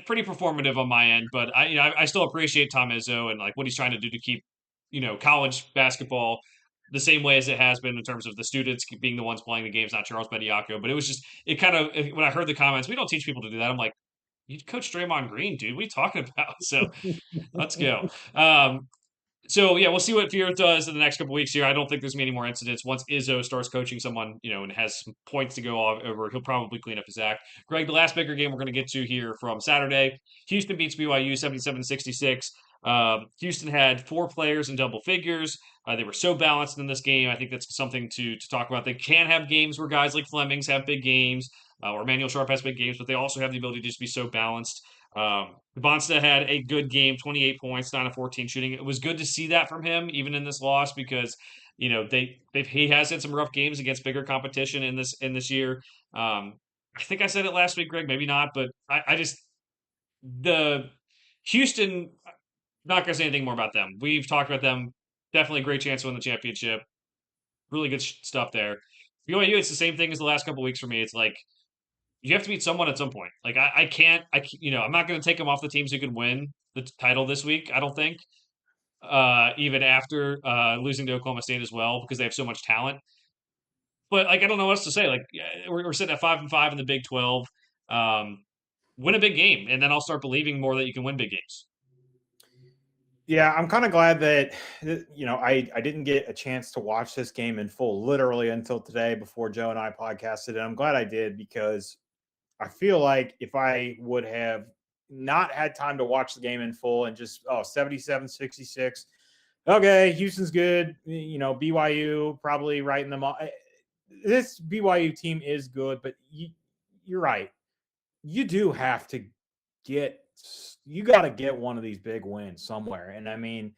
Pretty performative on my end, but I still appreciate Tom Izzo and like what he's trying to do to keep college basketball the same way as it has been in terms of the students being the ones playing the games, not Charles Bediako. But it was just it kind of when I heard the comments, we don't teach people to do that. I'm like, you coach Draymond Green, dude. What are you talking about? So let's go. So yeah, we'll see what Fear does in the next couple weeks here. I don't think there's gonna be any more incidents. Once Izzo starts coaching someone, and has some points to go over, he'll probably clean up his act. Greg, the last bigger game we're gonna get to here from Saturday. Houston beats BYU 77-66. Houston had 4 players in double figures. They were so balanced in this game. I think that's something to talk about. They can have games where guys like Flemings have big games, or Emmanuel Sharp has big games, but they also have the ability to just be so balanced. Bonsta had a good game, 28 points, 9 of 14 shooting. It was good to see that from him, even in this loss, because he has had some rough games against bigger competition in this year. I think I said it last week, Greg, maybe not, but I just the Houston. Not gonna say anything more about them. We've talked about them. Definitely a great chance to win the championship. Really good stuff there. BYU, it's the same thing as the last couple weeks for me. It's like you have to beat someone at some point. Like I can't, I'm not going to take them off the teams who could win the title this week. I don't think, even after losing to Oklahoma State as well, because they have so much talent. But like I don't know what else to say. Like we're sitting at 5-5 in the Big 12. Win a big game, and then I'll start believing more that you can win big games. Yeah, I'm kind of glad that I didn't get a chance to watch this game in full literally until today before Joe and I podcasted, and I'm glad I did because I feel like if I would have not had time to watch the game in full and just 77-66, okay, Houston's good, BYU probably writing them off. This BYU team is good, but you're right. You do have to you got to get one of these big wins somewhere. And I mean,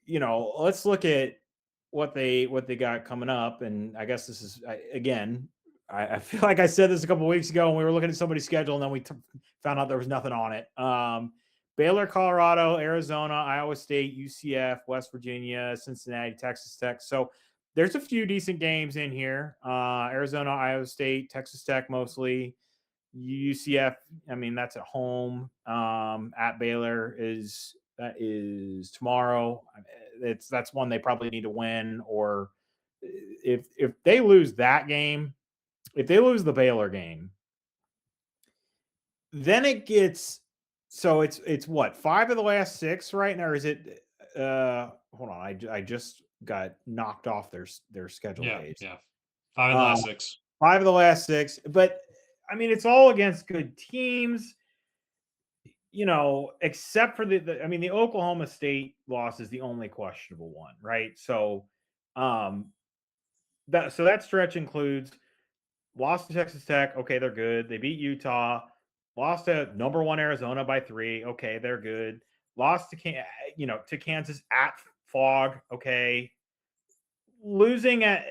let's look at what they got coming up. And I guess this is again, I feel like I said this a couple weeks ago when we were looking at somebody's schedule, and then we found out there was nothing on it. Baylor, Colorado, Arizona, Iowa State, UCF, West Virginia, Cincinnati, Texas Tech. So there's a few decent games in here. Arizona, Iowa State, Texas Tech mostly. UCF, I mean, that's at home. At Baylor is tomorrow. That's one they probably need to win. Or if they lose that game, if they lose the Baylor game, then it gets so it's what 5 of the last 6 right now, or is it? Hold on, I just got knocked off their schedule Yeah, page. yeah. 5 of the last 6. 5 of the last 6, but I mean, it's all against good teams, except for the Oklahoma State loss is the only questionable one, right? So, that stretch includes lost to Texas Tech. Okay, they're good. They beat Utah. Lost to number 1 Arizona by 3. Okay, they're good. lost to to Kansas at Fog. Okay, losing at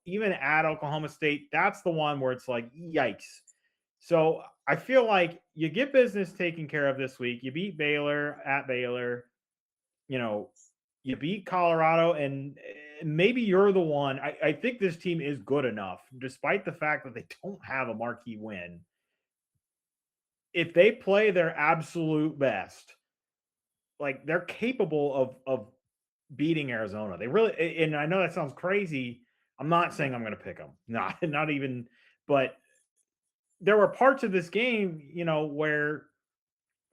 even at Oklahoma State, that's the one where it's like yikes. So I feel like you get business taken care of this week. You beat Baylor at Baylor. You know, you beat Colorado, and maybe you're the one. I think this team is good enough, despite the fact that they don't have a marquee win. If they play their absolute best, like they're capable of beating Arizona. They really, and I know that sounds crazy. I'm not saying I'm going to pick them, not even, but there were parts of this game, where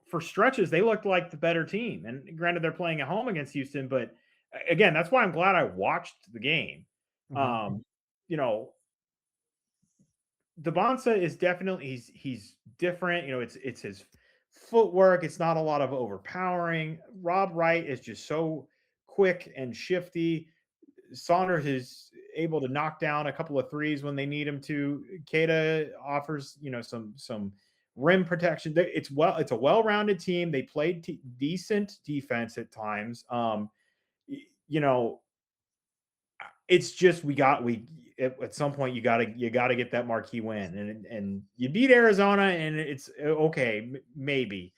for stretches they looked like the better team. And granted, they're playing at home against Houston, but again, that's why I'm glad I watched the game. Mhm. Um, you know, Devonsa is definitely he's different. It's his footwork. It's not a lot of overpowering. Rob Wright is just so quick and shifty. Saunders is able to knock down a couple of threes when they need him to. Keita offers, some rim protection. It's a well-rounded team. They played decent defense at times. You know, it's just we at some point you gotta get that marquee win, and you beat Arizona, and it's okay, maybe.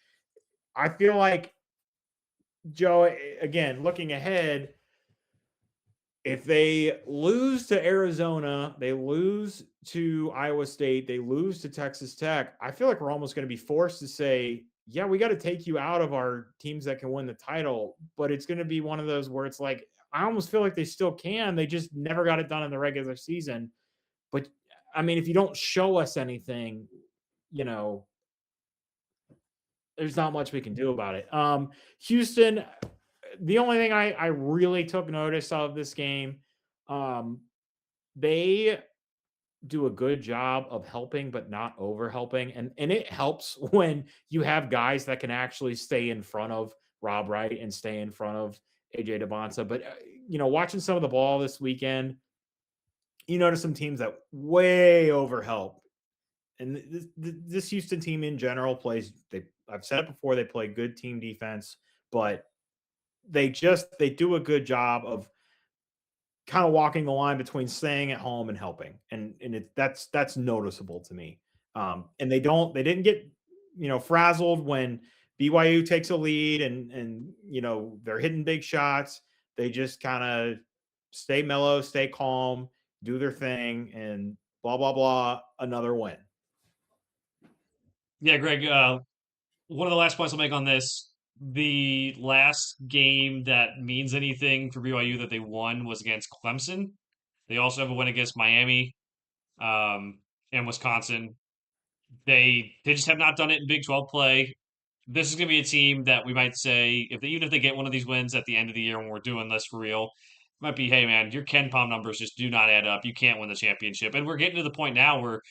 I feel like Joe, again, looking ahead, if they lose to Arizona, they lose to Iowa State, they lose to Texas Tech, I feel like we're almost going to be forced to say, yeah, we got to take you out of our teams that can win the title. But it's going to be one of those where it's like, I almost feel like they still can. They just never got it done in the regular season. But I mean, if you don't show us anything, you know, there's not much we can do about it. Houston, the only thing I really took notice of this game, um, they do a good job of helping, but not over helping. And it helps when you have guys that can actually stay in front of Rob Wright and stay in front of AJ Devonta. But watching some of the ball this weekend, you notice some teams that way over help. And this Houston team in general plays. I've said it before. They play good team defense, but they do a good job of kind of walking the line between staying at home and helping, and that's noticeable to me. And they didn't get frazzled when BYU takes a lead, and they're hitting big shots. They just kind of stay mellow, stay calm, do their thing, and blah blah blah. Another win. Yeah, Greg. One of the last points I'll make on this: the last game that means anything for BYU that they won was against Clemson. They also have a win against Miami, and Wisconsin. They just have not done it in Big 12 play. This is going to be a team that we might say, even if they get one of these wins at the end of the year when we're doing this for real, it might be, hey man, your Ken Palm numbers just do not add up. You can't win the championship. And we're getting to the point now where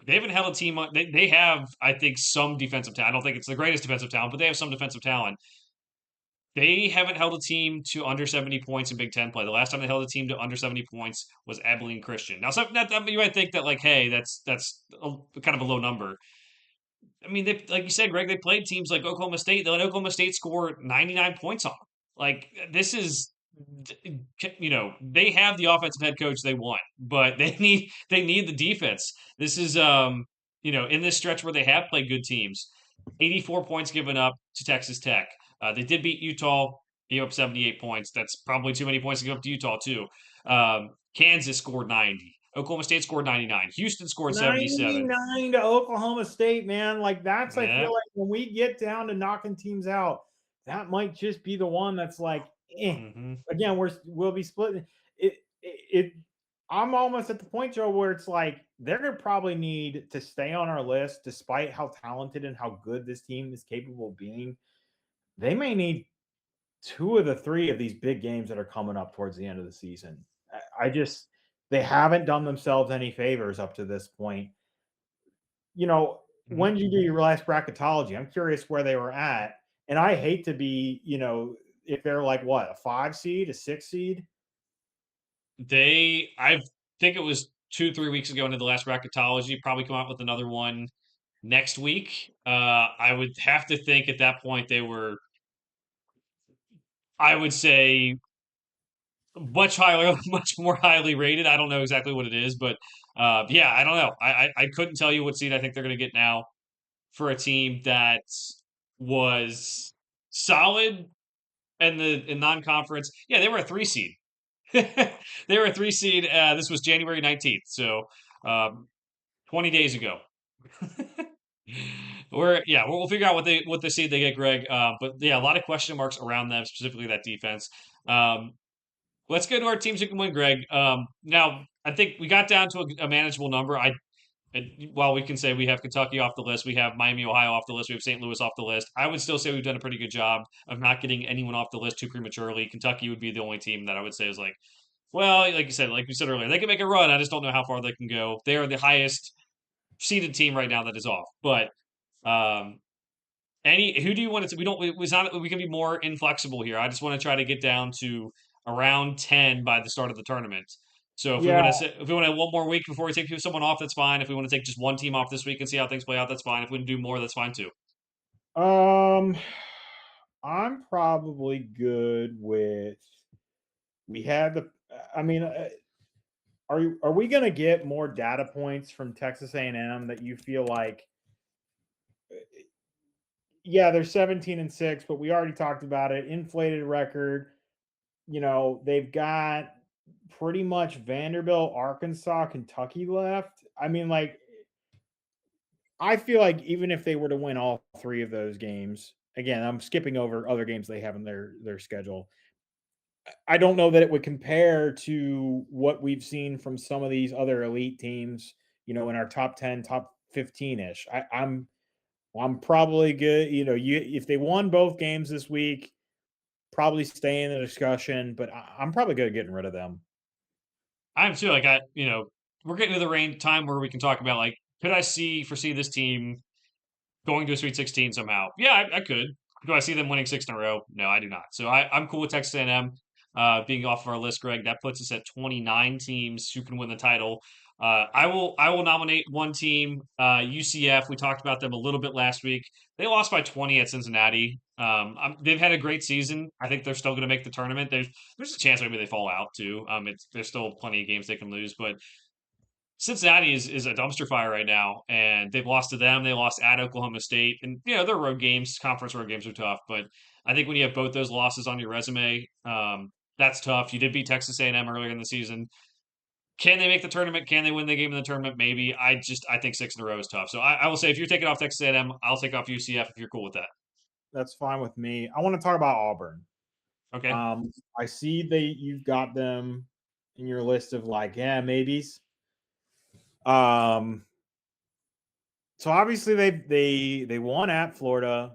they haven't held a team. They have, I think, some defensive talent. I don't think it's the greatest defensive talent, but they have some defensive talent. They haven't held a team to under 70 points in Big Ten play. The last time they held a team to under 70 points was Abilene Christian. Now, you might think that, like, hey, that's kind of a low number. I mean, like you said, Greg, they played teams like Oklahoma State. They let Oklahoma State score 99 points on them. Like, this is, they have the offensive head coach they want, but they need the defense. This is, in this stretch where they have played good teams, 84 points given up to Texas Tech. They did beat Utah, gave up 78 points. That's probably too many points to give up to Utah too. Kansas scored 90. Oklahoma State scored 99. Houston scored 77. 99 to Oklahoma State, man. Like that's I Yeah. feel like when we get down to knocking teams out, that might just be the one that's like, eh. Hmm. Again, we'll be splitting it. I'm almost at the point, Joe, where it's like they're gonna probably need to stay on our list, despite how talented and how good this team is capable of being. They may need two of the three of these big games that are coming up towards the end of the season. I just they haven't done themselves any favors up to this point. Hmm. When did you do your last bracketology? I'm curious where they were at. And I hate to be, if they're like what, a 5 seed, a 6 seed? I think it was 2, 3 weeks ago into the last bracketology, probably come out with another one next week. I would have to think at that point they were, I would say, much higher, much more highly rated. I don't know exactly what it is, but yeah, I don't know. I couldn't tell you what seed I think they're going to get now for a team that was solid in non-conference. Yeah, they were a 3 seed. They were a 3 seed. This was January 19th, so um, 20 days ago. Yeah, we'll figure out what the seed they get, Greg. But yeah, a lot of question marks around them, specifically that defense. Um, let's get to our teams who can win, Greg. Now I think we got down to a manageable number. While we can say we have Kentucky off the list, we have Miami, Ohio off the list, we have St. Louis off the list. I would still say we've done a pretty good job of not getting anyone off the list too prematurely. Kentucky would be the only team that I would say is like, well, like you said earlier, they can make a run. I just don't know how far they can go. They are the highest seeded team right now that is off. But um, who do you want to? We don't. Was not. We can be more inflexible here. I just want to try to get down to around 10 by the start of the tournament. So Yeah. if we want to one more week before we take someone off, that's fine. If we want to take just one team off this week and see how things play out, that's fine. If we want to do more, that's fine too. Um, I'm probably good with. We had the. I mean, are we going to get more data points from Texas A&M that you feel like? Yeah, they're 17-6, but we already talked about it. Inflated record. They've got pretty much Vanderbilt, Arkansas, Kentucky left. I mean, like, I feel like even if they were to win all three of those games, again, I'm skipping over other games they have in their schedule. I don't know that it would compare to what we've seen from some of these other elite teams, in our top 10, top 15-ish. I'm probably good. If they won both games this week, probably stay in the discussion, but I'm probably good at getting rid of them. I'm too like we're getting to the range time where we can talk about like could I foresee this team going to a Sweet 16 somehow? Yeah, I could. Do I see them winning 6 in a row? No, I do not. So I'm cool with Texas A&M being off of our list, Greg. That puts us at 29 teams who can win the title. I will nominate one team, UCF. We talked about them a little bit last week. They lost by 20 at Cincinnati. They've had a great season. I think they're still going to make the tournament. There's a chance maybe they fall out too. There's still plenty of games they can lose, but Cincinnati is a dumpster fire right now, and they've lost to them. They lost at Oklahoma State, and their road games, conference road games, are tough. But I think when you have both those losses on your resume, that's tough. You did beat Texas A&M earlier in the season. Can they make the tournament? Can they win the game in the tournament? Maybe. I think 6 in a row is tough. So I will say if you're taking off Texas A&M, I'll take off UCF if you're cool with that. That's fine with me. I want to talk about Auburn. Okay. I see you've got them in your list of like, yeah, maybes. Um, so obviously they won at Florida.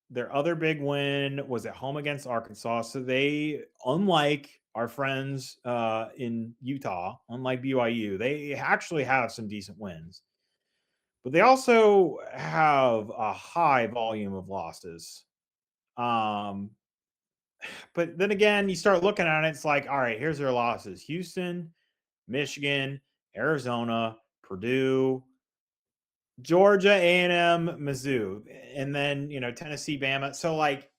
Their other big win was at home against Arkansas. So they, unlike our friends in Utah, unlike BYU, they actually have some decent wins. But they also have a high volume of losses. Um, but then again, you start looking at it, it's like, all right, here's their losses: Houston, Michigan, Arizona, Purdue, Georgia, A&M, Mizzou, and then Tennessee, Bama. So like,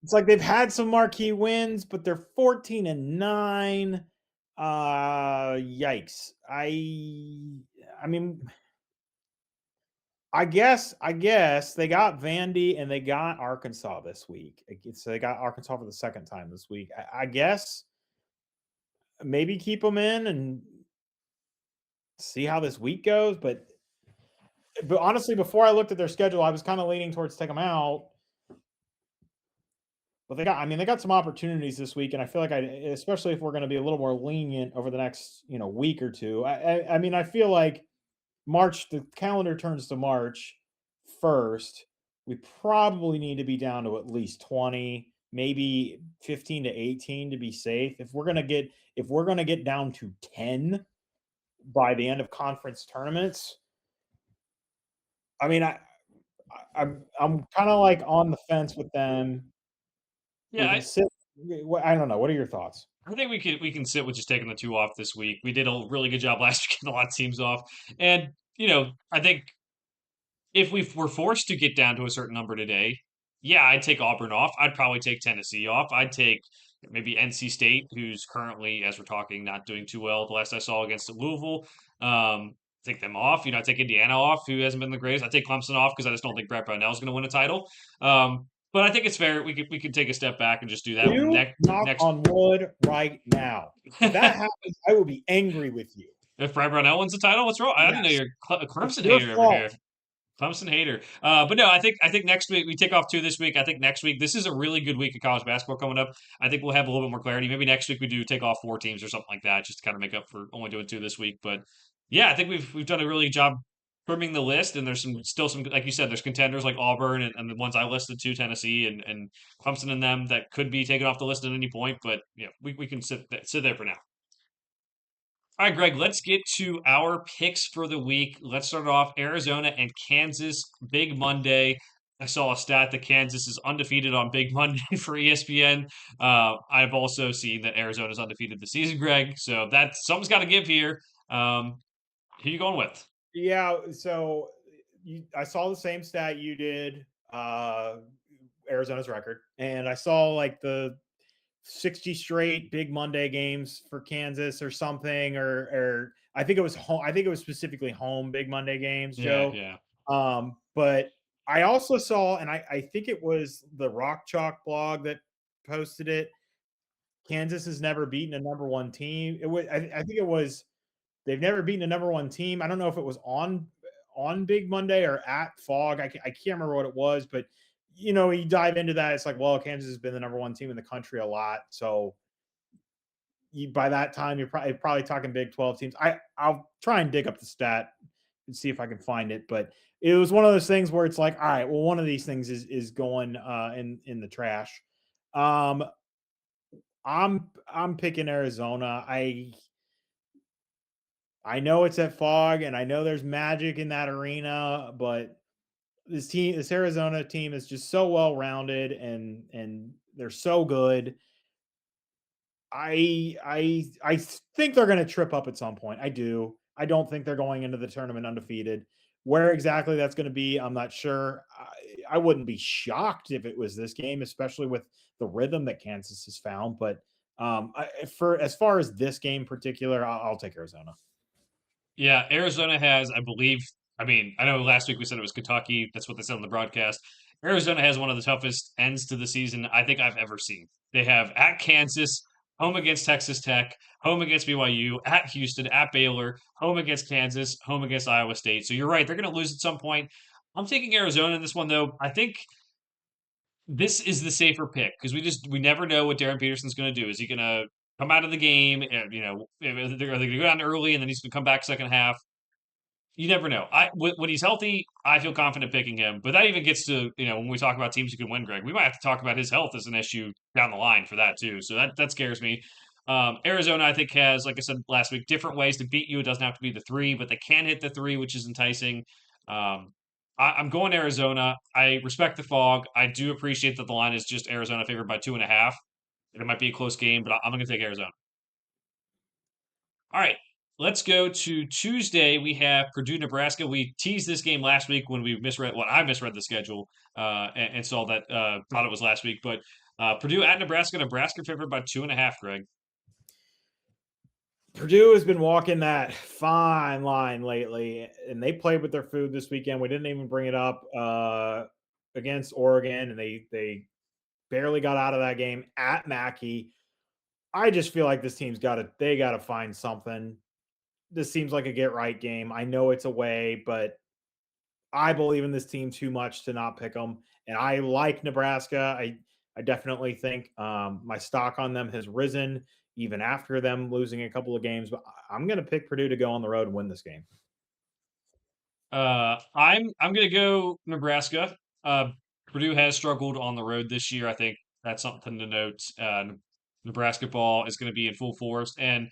it's like they've had some marquee wins, but they're 14-9. Yikes! I mean, I guess they got Vandy and they got Arkansas this week. So they got Arkansas for the second time this week. I guess maybe keep them in and see how this week goes. But honestly, before I looked at their schedule, I was kind of leaning towards take them out. But they got some opportunities this week, and I feel like especially if we're going to be a little more lenient over the next week or two. I feel like the calendar turns to March 1st. We probably need to be down to at least 20, maybe 15 to 18 to be safe. If we're gonna get down to 10 by the end of conference tournaments, I mean, I'm kind of like on the fence with them. We Yeah, can sit. I don't know. What are your thoughts? I think we can sit with just taking the two off this week. We did a really good job last week getting a lot of teams off, and I think if we were forced to get down to a certain number today, yeah, I'd take Auburn off. I'd probably take Tennessee off. I'd take maybe NC State, who's currently, as we're talking, not doing too well. The last I saw against Louisville, take them off. I take Indiana off, who hasn't been the greatest. I take Clemson off because I just don't think Brett Brownell's going to win a title. But I think it's fair. We could take a step back and just do that You knock next. on wood right now. If that happens, I will be angry with you. If Brett Brownell wins the title, what's wrong? I didn't know Yes, you're a it's Clemson your hater over here. fault. Clemson hater. But no, I think next week we take off two this week. I think next week this is a really good week of college basketball coming up. I think we'll have a little bit more clarity. Maybe next week we do take off four teams or something like that, just to kind of make up for only doing two this week. But yeah, I think we've done a really good job trimming the list, and there's still some, like you said, there's contenders like Auburn and the ones I listed too, Tennessee and Clemson and them that could be taken off the list at any point. But we can sit there for now. All right, Greg, let's get to our picks for the week. Let's start off Arizona and Kansas, Big Monday. I saw a stat that Kansas is undefeated on Big Monday for ESPN. I've also seen that Arizona is undefeated this season, Greg. So that's something's got to give here. Who you going with? Yeah, so I saw the same stat you did, Arizona's record, and I saw like the 60 straight Big Monday games for Kansas or something, or I think it was home. I think it was specifically home Big Monday games, Yeah, Joe. yeah. But I also saw, and I think it was the Rock Chalk blog that posted it. Kansas has never beaten a number one team. It was, I think it was, they've never beaten a number one team. I don't know if it was on Big Monday or at Fog. I can't remember what it was, but you dive into that. It's like, well, Kansas has been the number one team in the country a lot. So by that time, you're probably talking Big 12 teams. I'll try and dig up the stat and see if I can find it. But it was one of those things where it's like, all right, well, one of these things is going in the trash. Um, I'm picking Arizona. I know it's at Fog, and I know there's magic in that arena, but this Arizona team is just so well rounded, and they're so good. I think they're going to trip up at some point. I do. I don't think they're going into the tournament undefeated. Where exactly that's going to be, I'm not sure. I wouldn't be shocked if it was this game, especially with the rhythm that Kansas has found. But for as far as this game in particular, I'll take Arizona. Yeah, Arizona has, I believe, I mean, I know last week we said it was Kentucky. That's what they said on the broadcast. Arizona has one of the toughest ends to the season I think I've ever seen. They have at Kansas, home against Texas Tech, home against BYU, at Houston, at Baylor, home against Kansas, home against Iowa State. So you're right, they're going to lose at some point. I'm taking Arizona in this one, though. I think this is the safer pick because we never know what Darren Peterson's going to do. Is he going to come out of the game? And, are they going to go down early and then he's going to come back second half? You never know. When he's healthy, I feel confident picking him. But that even gets to when we talk about teams who can win, Greg, we might have to talk about his health as an issue down the line for that too. So that scares me. Arizona, I think, has, like I said last week, different ways to beat you. It doesn't have to be the three, but they can hit the three, which is enticing. Um, I'm going Arizona. I respect the Fog. I do appreciate that the line is just Arizona favored by 2.5. It might be a close game, but I'm going to take Arizona. All right, let's go to Tuesday. We have Purdue, Nebraska. We teased this game last week when we misread. Well, I misread the schedule and saw that thought it was last week. But Purdue at Nebraska. Nebraska favored by 2.5. Greg. Purdue has been walking that fine line lately, and they played with their food this weekend. We didn't even bring it up against Oregon, and they barely got out of that game at Mackey. I just feel like this team's got to find something. This seems like a get right game. I know it's away, but I believe in this team too much to not pick them. And I like Nebraska. I definitely think my stock on them has risen even after them losing a couple of games. But I'm going to pick Purdue to go on the road and win this game. I'm going to go Nebraska. Purdue has struggled on the road this year. I think that's something to note. Nebraska ball is going to be in full force, and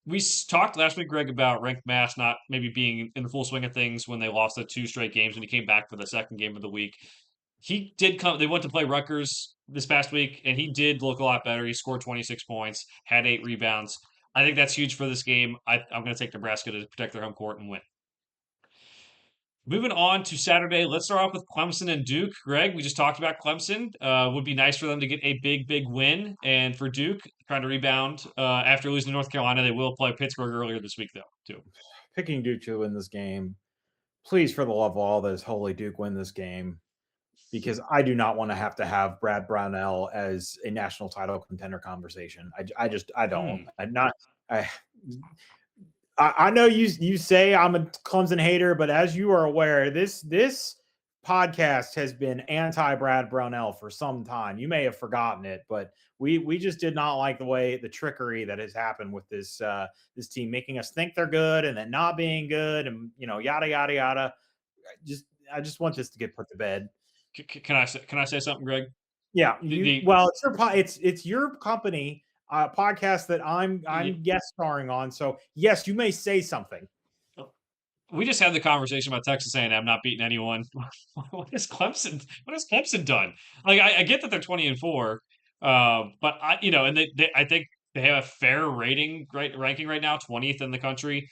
we talked last week, Greg, about ranked mass not maybe being in the full swing of things when they lost the two straight games when he came back for the second game of the week. he did come. They went to play Rutgers this past week, and he did look a lot better. He scored 26 points, had 8 rebounds. I think that's huge for this game. I'm going to take Nebraska to protect their home court and win. Moving on to Saturday, let's start off with Clemson and Duke. Greg, we just talked about Clemson. Would be nice for them to get a big win. And for Duke, trying to rebound after losing to North Carolina, they will play Pittsburgh earlier this week, though, too. Picking Duke to win this game. Please, for the love of all that is holy, Duke win this game, because I do not want to have Brad Brownell as a national title contender conversation. I don't. Hmm. I'm not. I, I know you say I'm a Clemson hater, but as you are aware, this podcast has been anti Brad Brownell for some time. You may have forgotten it, but we just did not like the trickery that has happened with this team, making us think they're good and then not being good, and yada yada yada. I just want this to get put to bed. Can I say something, Greg? Yeah, The well, it's your company podcast that I'm guest starring on. So yes, you may say something. we just had the conversation about Texas A&M not beating anyone. What is Clemson? What has Clemson done? Like I get that they're 20-4, but and I think they have a fair ranking right now, 20th in the country.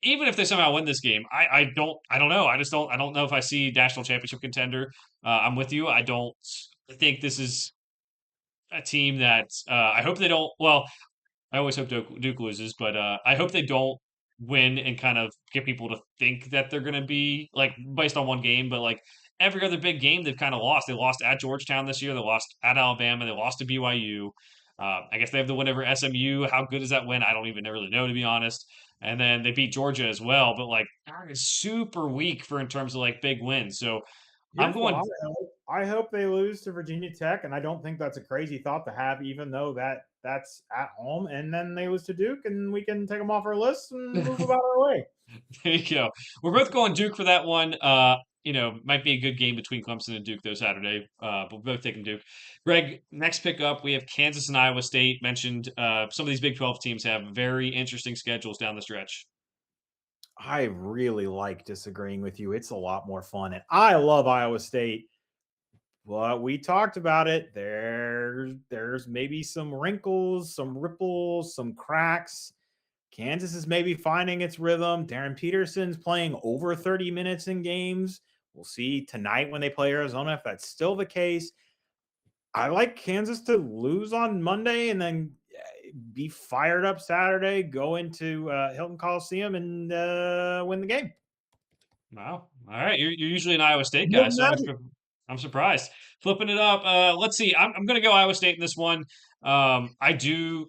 Even if they somehow win this game, I don't know. I don't know if I see national championship contender. I'm with you. I don't think this is a team that I hope they don't. Well, I always hope Duke loses, but I hope they don't win and kind of get people to think that they're going to be like based on one game. But like every other big game, they've kind of lost. They lost at Georgetown this year. They lost at Alabama. They lost to BYU. I guess they have the win over SMU. How good is that win? I don't even really know, to be honest. And then they beat Georgia as well. But like, that is super weak for in terms of like big wins. So I'm Here's why going. I hope they lose to Virginia Tech, and I don't think that's a crazy thought to have, even though that's at home, and then they lose to Duke, and we can take them off our list and move about our way. There you go. We're both going Duke for that one. Might be a good game between Clemson and Duke though Saturday. But we're both taking Duke. Greg, next pick up we have Kansas and Iowa State. Mentioned some of these Big 12 teams have very interesting schedules down the stretch. I really like disagreeing with you. It's a lot more fun, and I love Iowa State. Well, we talked about it. There's maybe some wrinkles, some ripples, some cracks. Kansas is maybe finding its rhythm. Darren Peterson's playing over 30 minutes in games. We'll see tonight when they play Arizona if that's still the case. I like Kansas to lose on Monday and then be fired up Saturday, go into Hilton Coliseum and win the game. Wow. All right. You're usually an Iowa State guy, More so magic. I'm surprised. Flipping it up. Let's see. I'm going to go Iowa State in this one. I do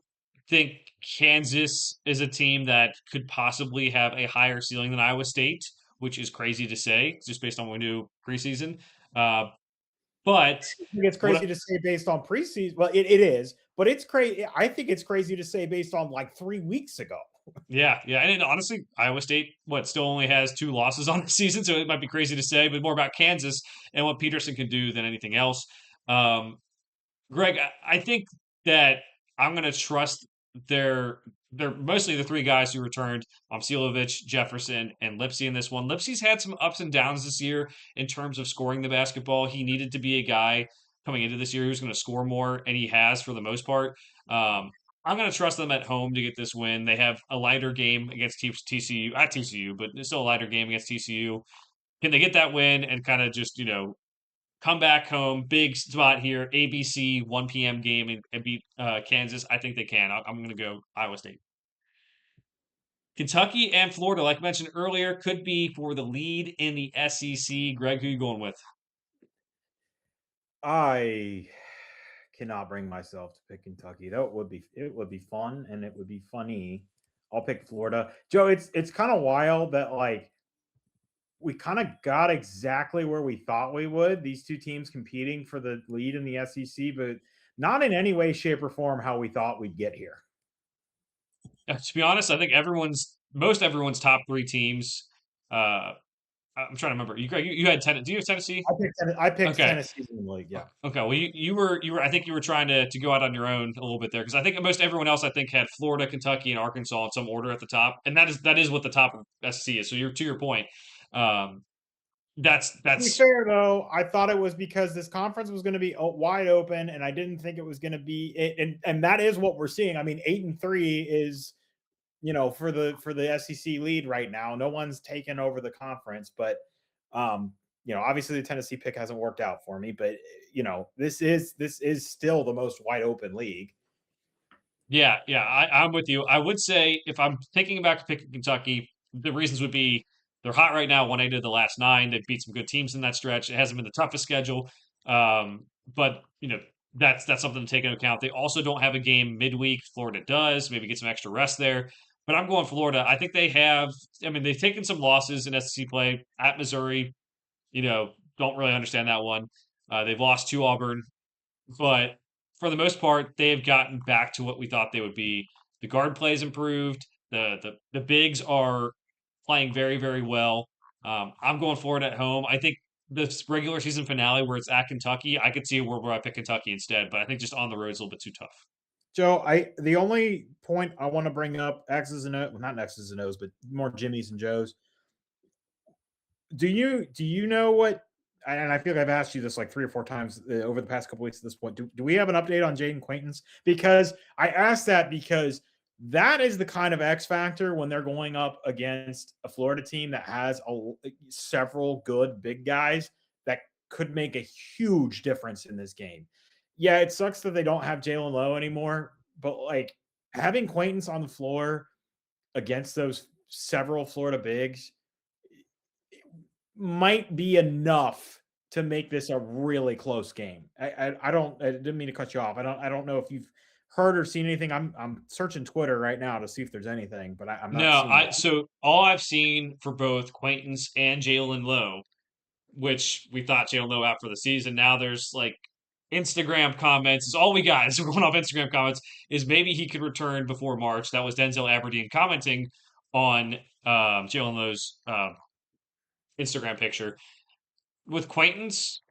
think Kansas is a team that could possibly have a higher ceiling than Iowa State, which is crazy to say just based on what we do preseason. Uh, but I think it's crazy what to say based on preseason. Well, it is, but it's crazy. I think it's crazy to say based on like 3 weeks ago. Yeah, and honestly, Iowa State still only has 2 losses on the season, so it might be crazy to say, but more about Kansas and what Peterson can do than anything else. Um, Greg, I think that I'm going to trust their they're mostly the three guys who returned, Silovich, Jefferson, and Lipsy in this one. Lipsy's had some ups and downs this year in terms of scoring the basketball. He needed to be a guy coming into this year who's going to score more, and he has for the most part. Um, I'm going to trust them at home to get this win. They have a lighter game against TCU, at TCU, but it's still a lighter game against TCU. Can they get that win and kind of just, come back home, big spot here, ABC 1 p.m. game and beat Kansas? I think they can. I'm going to go Iowa State. Kentucky and Florida, like mentioned earlier, could be for the lead in the SEC. Greg, who you going with? I cannot bring myself to pick Kentucky. Though it would be fun and it would be funny. I'll pick Florida. Joe, it's kind of wild that like we kind of got exactly where we thought we would. These two teams competing for the lead in the SEC, but not in any way, shape, or form how we thought we'd get here. To be honest, I think most everyone's top three teams. Uh, I'm trying to remember. Greg, you had Tennessee. Do you have Tennessee? I picked Okay. Tennessee in the league. Yeah. Okay. Well, you were. I think you were trying to go out on your own a little bit there because I think most everyone else I think had Florida, Kentucky, and Arkansas in some order at the top, and that is what the top of SEC is. So you're to your point. Um, To be that's fair, though, I thought it was because this conference was going to be wide open, and I didn't think it was going to be. And that is what we're seeing. I mean, 8-3 is for the SEC lead right now. No one's taken over the conference, but obviously the Tennessee pick hasn't worked out for me. But this is still the most wide open league. Yeah, yeah, I'm with you. I would say if I'm thinking about picking Kentucky, the reasons would be they're hot right now, 180 of the last nine. They've beat some good teams in that stretch. It hasn't been the toughest schedule, but that's something to take into account. They also don't have a game midweek. Florida does. Maybe get some extra rest there. But I'm going Florida. I think they have. I mean, they've taken some losses in SEC play at Missouri. Don't really understand that one. They've lost to Auburn, but for the most part, they have gotten back to what we thought they would be. The guard plays improved. The bigs are playing very very well. I'm going Florida at home. I think this regular season finale where it's at Kentucky, I could see a world where I pick Kentucky instead. But I think just on the road is a little bit too tough. Joe, the only point I want to bring up X's and O's, well, not X's and O's, but more Jimmys and Joes. Do you know what? And I feel like I've asked you this like 3 or 4 times over the past couple weeks at this point. Do we have an update on Jaden Quaintance? Because I asked that because that is the kind of X factor when they're going up against a Florida team that has several good big guys that could make a huge difference in this game. Yeah, it sucks that they don't have Jalen Lowe anymore, but like having Quaintance on the floor against those several Florida bigs might be enough to make this a really close game. I didn't mean to cut you off. I don't know if you've heard or seen anything. I'm searching Twitter right now to see if there's anything, but I'm No, not seeing it. so all I've seen for both Quaintance and Jalen Lowe, which we thought Jalen Lowe out for the season. Now there's like Instagram comments is all we got. Is we're going off Instagram comments. Is maybe he could return before March. That was Denzel Aberdeen commenting on Jalen Lowe's Instagram picture. With Quaintance,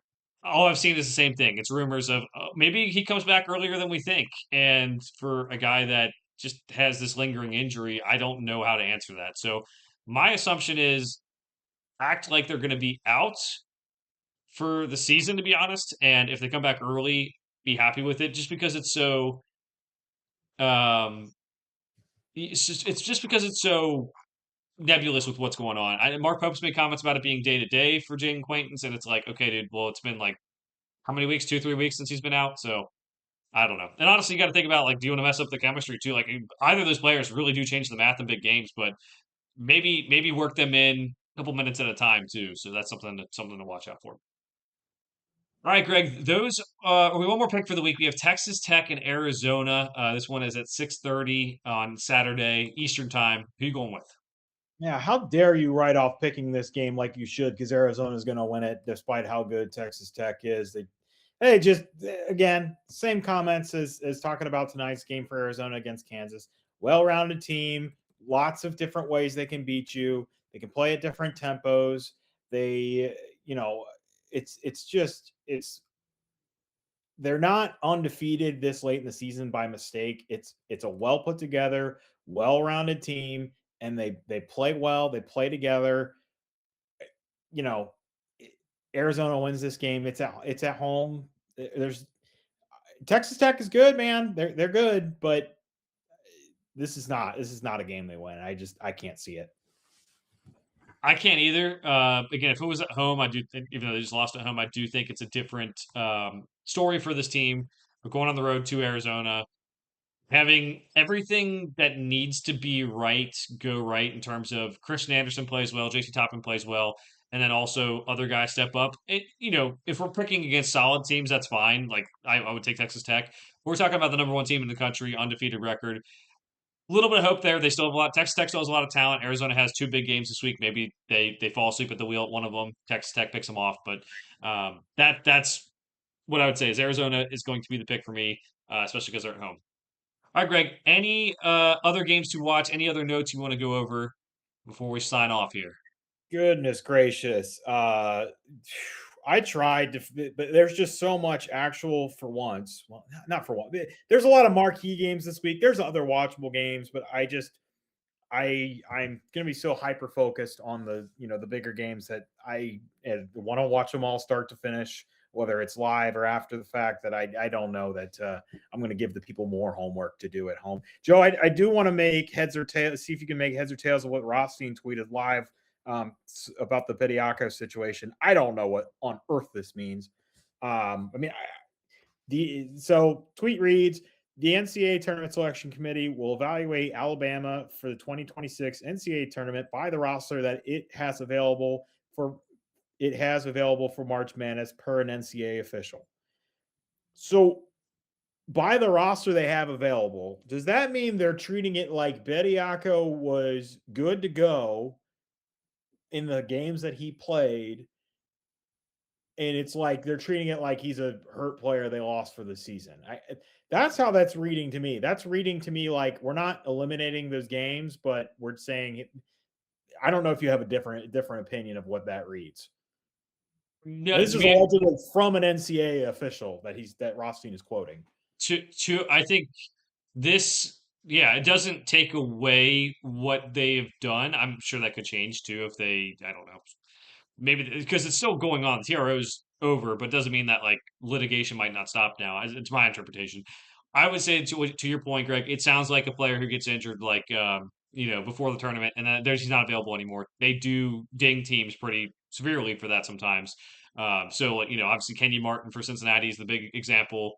all I've seen is the same thing. It's rumors of maybe he comes back earlier than we think. And for a guy that just has this lingering injury, I don't know how to answer that. So my assumption is act like they're going to be out for the season, to be honest. And if they come back early, be happy with it, just because it's so. Um, it's just because it's so nebulous with what's going on. Mark Pope's made comments about it being day to day for Jaden Quaintance, and it's like, okay, dude. Well, it's been like how many weeks? 2, 3 weeks since he's been out. So I don't know. And honestly, you got to think about like, do you want to mess up the chemistry too? Like either of those players really do change the math in big games, but maybe work them in a couple minutes at a time too. So that's something to watch out for. All right, Greg. Those we one more pick for the week. We have Texas Tech and Arizona. This one is at 6:30 on Saturday Eastern time. Who you going with? Yeah, how dare you write off picking this game like you should because Arizona's going to win it despite how good Texas Tech is. Hey, just again, same comments as talking about tonight's game for Arizona against Kansas. Well-rounded team, lots of different ways they can beat you. They can play at different tempos. They, it's they're not undefeated this late in the season by mistake. It's a well put together, well-rounded team, and they play well. They play together. You know, Arizona wins this game. It's at home. There's Texas Tech is good, man. They're good, but this is not a game they win. I can't see it. I can't either. Again, if it was at home, I do think, even though they just lost at home, I do think it's a different story for this team. But going on the road to Arizona, having everything that needs to be right go right in terms of Christian Anderson plays well, JC Toppin plays well, and then also other guys step up. If we're picking against solid teams, that's fine. Like I would take Texas Tech. We're talking about the number one team in the country, undefeated record. A little bit of hope there. They still have a lot. Texas Tech still has a lot of talent. Arizona has two big games this week. Maybe they fall asleep at the wheel at one of them. Texas Tech picks them off, but that's what I would say is Arizona is going to be the pick for me, especially because they're at home. All right, Greg. Any other games to watch? Any other notes you want to go over before we sign off here? Goodness gracious. I tried to, but there's just so much actual for once. Well, not for once. There's a lot of marquee games this week. There's other watchable games, but I'm gonna be so hyper focused on the the bigger games that I want to watch them all start to finish, whether it's live or after the fact. That I don't know that I'm going to give the people more homework to do at home. Joe, I do want to make heads or tails. See if you can make heads or tails of what Rothstein tweeted live about the Bediako situation. I don't know what on earth this means. I mean, so tweet reads: the NCAA Tournament Selection Committee will evaluate Alabama for the 2026 NCAA tournament by the roster that for it has available for March Madness per an NCAA official. So by the roster they have available, does that mean they're treating it like Bediako was good to go in the games that he played, and it's like they're treating it like he's a hurt player they lost for the season? That's how that's reading to me. That's reading to me like we're not eliminating those games, but we're saying it. I don't know if you have a different opinion of what that reads. No, And this to is be allegedly from an NCAA official that Rothstein is quoting. to I think this, yeah, it doesn't take away what they've done. I'm sure that could change too if they, I don't know, maybe because it's still going on. The TRO's over, but doesn't mean that like litigation might not stop now. It's my interpretation. I would say to your point, Greg, it sounds like a player who gets injured like before the tournament and then he's not available anymore. They do ding teams pretty severely for that sometimes. So like, obviously Kenyon Martin for Cincinnati is the big example.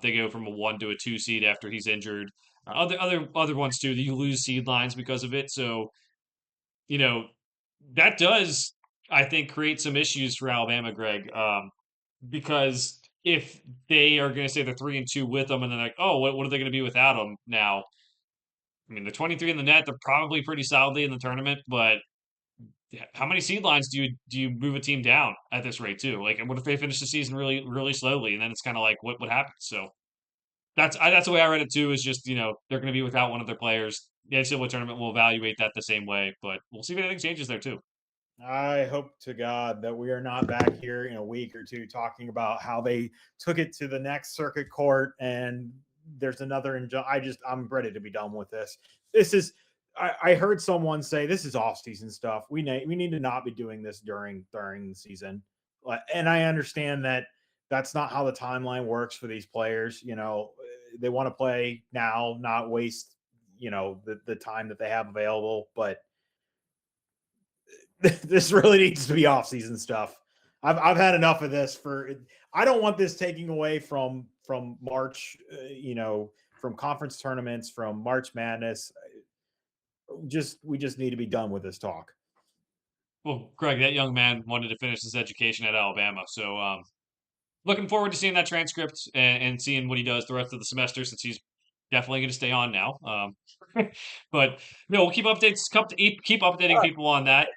They go from a 1 to a 2 seed after he's injured. Other ones too. You lose seed lines because of it. So you know that does, I think, create some issues for Alabama, Greg, because if they are going to say they're 3-2 with them, and then like, oh, what are they going to be without them now? I mean, the 23 in the net, they're probably pretty solidly in the tournament, but how many seed lines do you move a team down at this rate too? Like, and what if they finish the season really really slowly, and then it's kind of like what happens? So that's the way I read it too. Is just they're going to be without one of their players. The NCAA tournament will evaluate that the same way, but we'll see if anything changes there too. I hope to God that we are not back here in a week or two talking about how they took it to the next circuit court and there's another I'm ready to be done with this. This is I heard someone say this is off season stuff. We need to not be doing this during the season. And I understand that that's not how the timeline works for these players. They want to play now, not waste, the time that they have available, but this really needs to be off-season stuff. I've had enough of this. I don't want this taking away from March, from conference tournaments, from March Madness. We just need to be done with this talk. Well, Greg, that young man wanted to finish his education at Alabama, so looking forward to seeing that transcript and seeing what he does the rest of the semester, since he's definitely going to stay on now. But no, we'll keep updating people on that.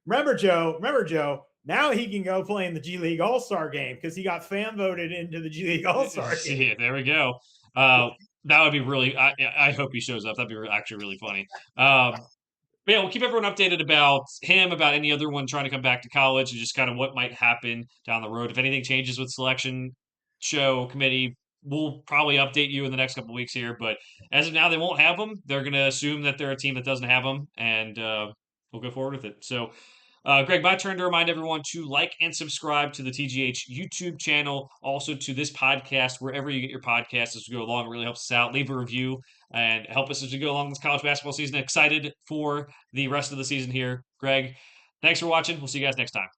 Remember, Joe. Now he can go play in the G League All Star game because he got fan voted into the G League All Star game. Yeah, there we go. That would be really. I hope he shows up. That'd be actually really funny. But yeah, we'll keep everyone updated about him, about any other one trying to come back to college, and just kind of what might happen down the road. If anything changes with selection show committee, we'll probably update you in the next couple of weeks here. But as of now, they won't have them. They're going to assume that they're a team that doesn't have them, and we'll go forward with it. So, Greg, my turn to remind everyone to like and subscribe to the TGH YouTube channel, also to this podcast, wherever you get your podcasts as we go along. It really helps us out. Leave a review and help us as we go along this college basketball season. Excited for the rest of the season here. Greg, thanks for watching. We'll see you guys next time.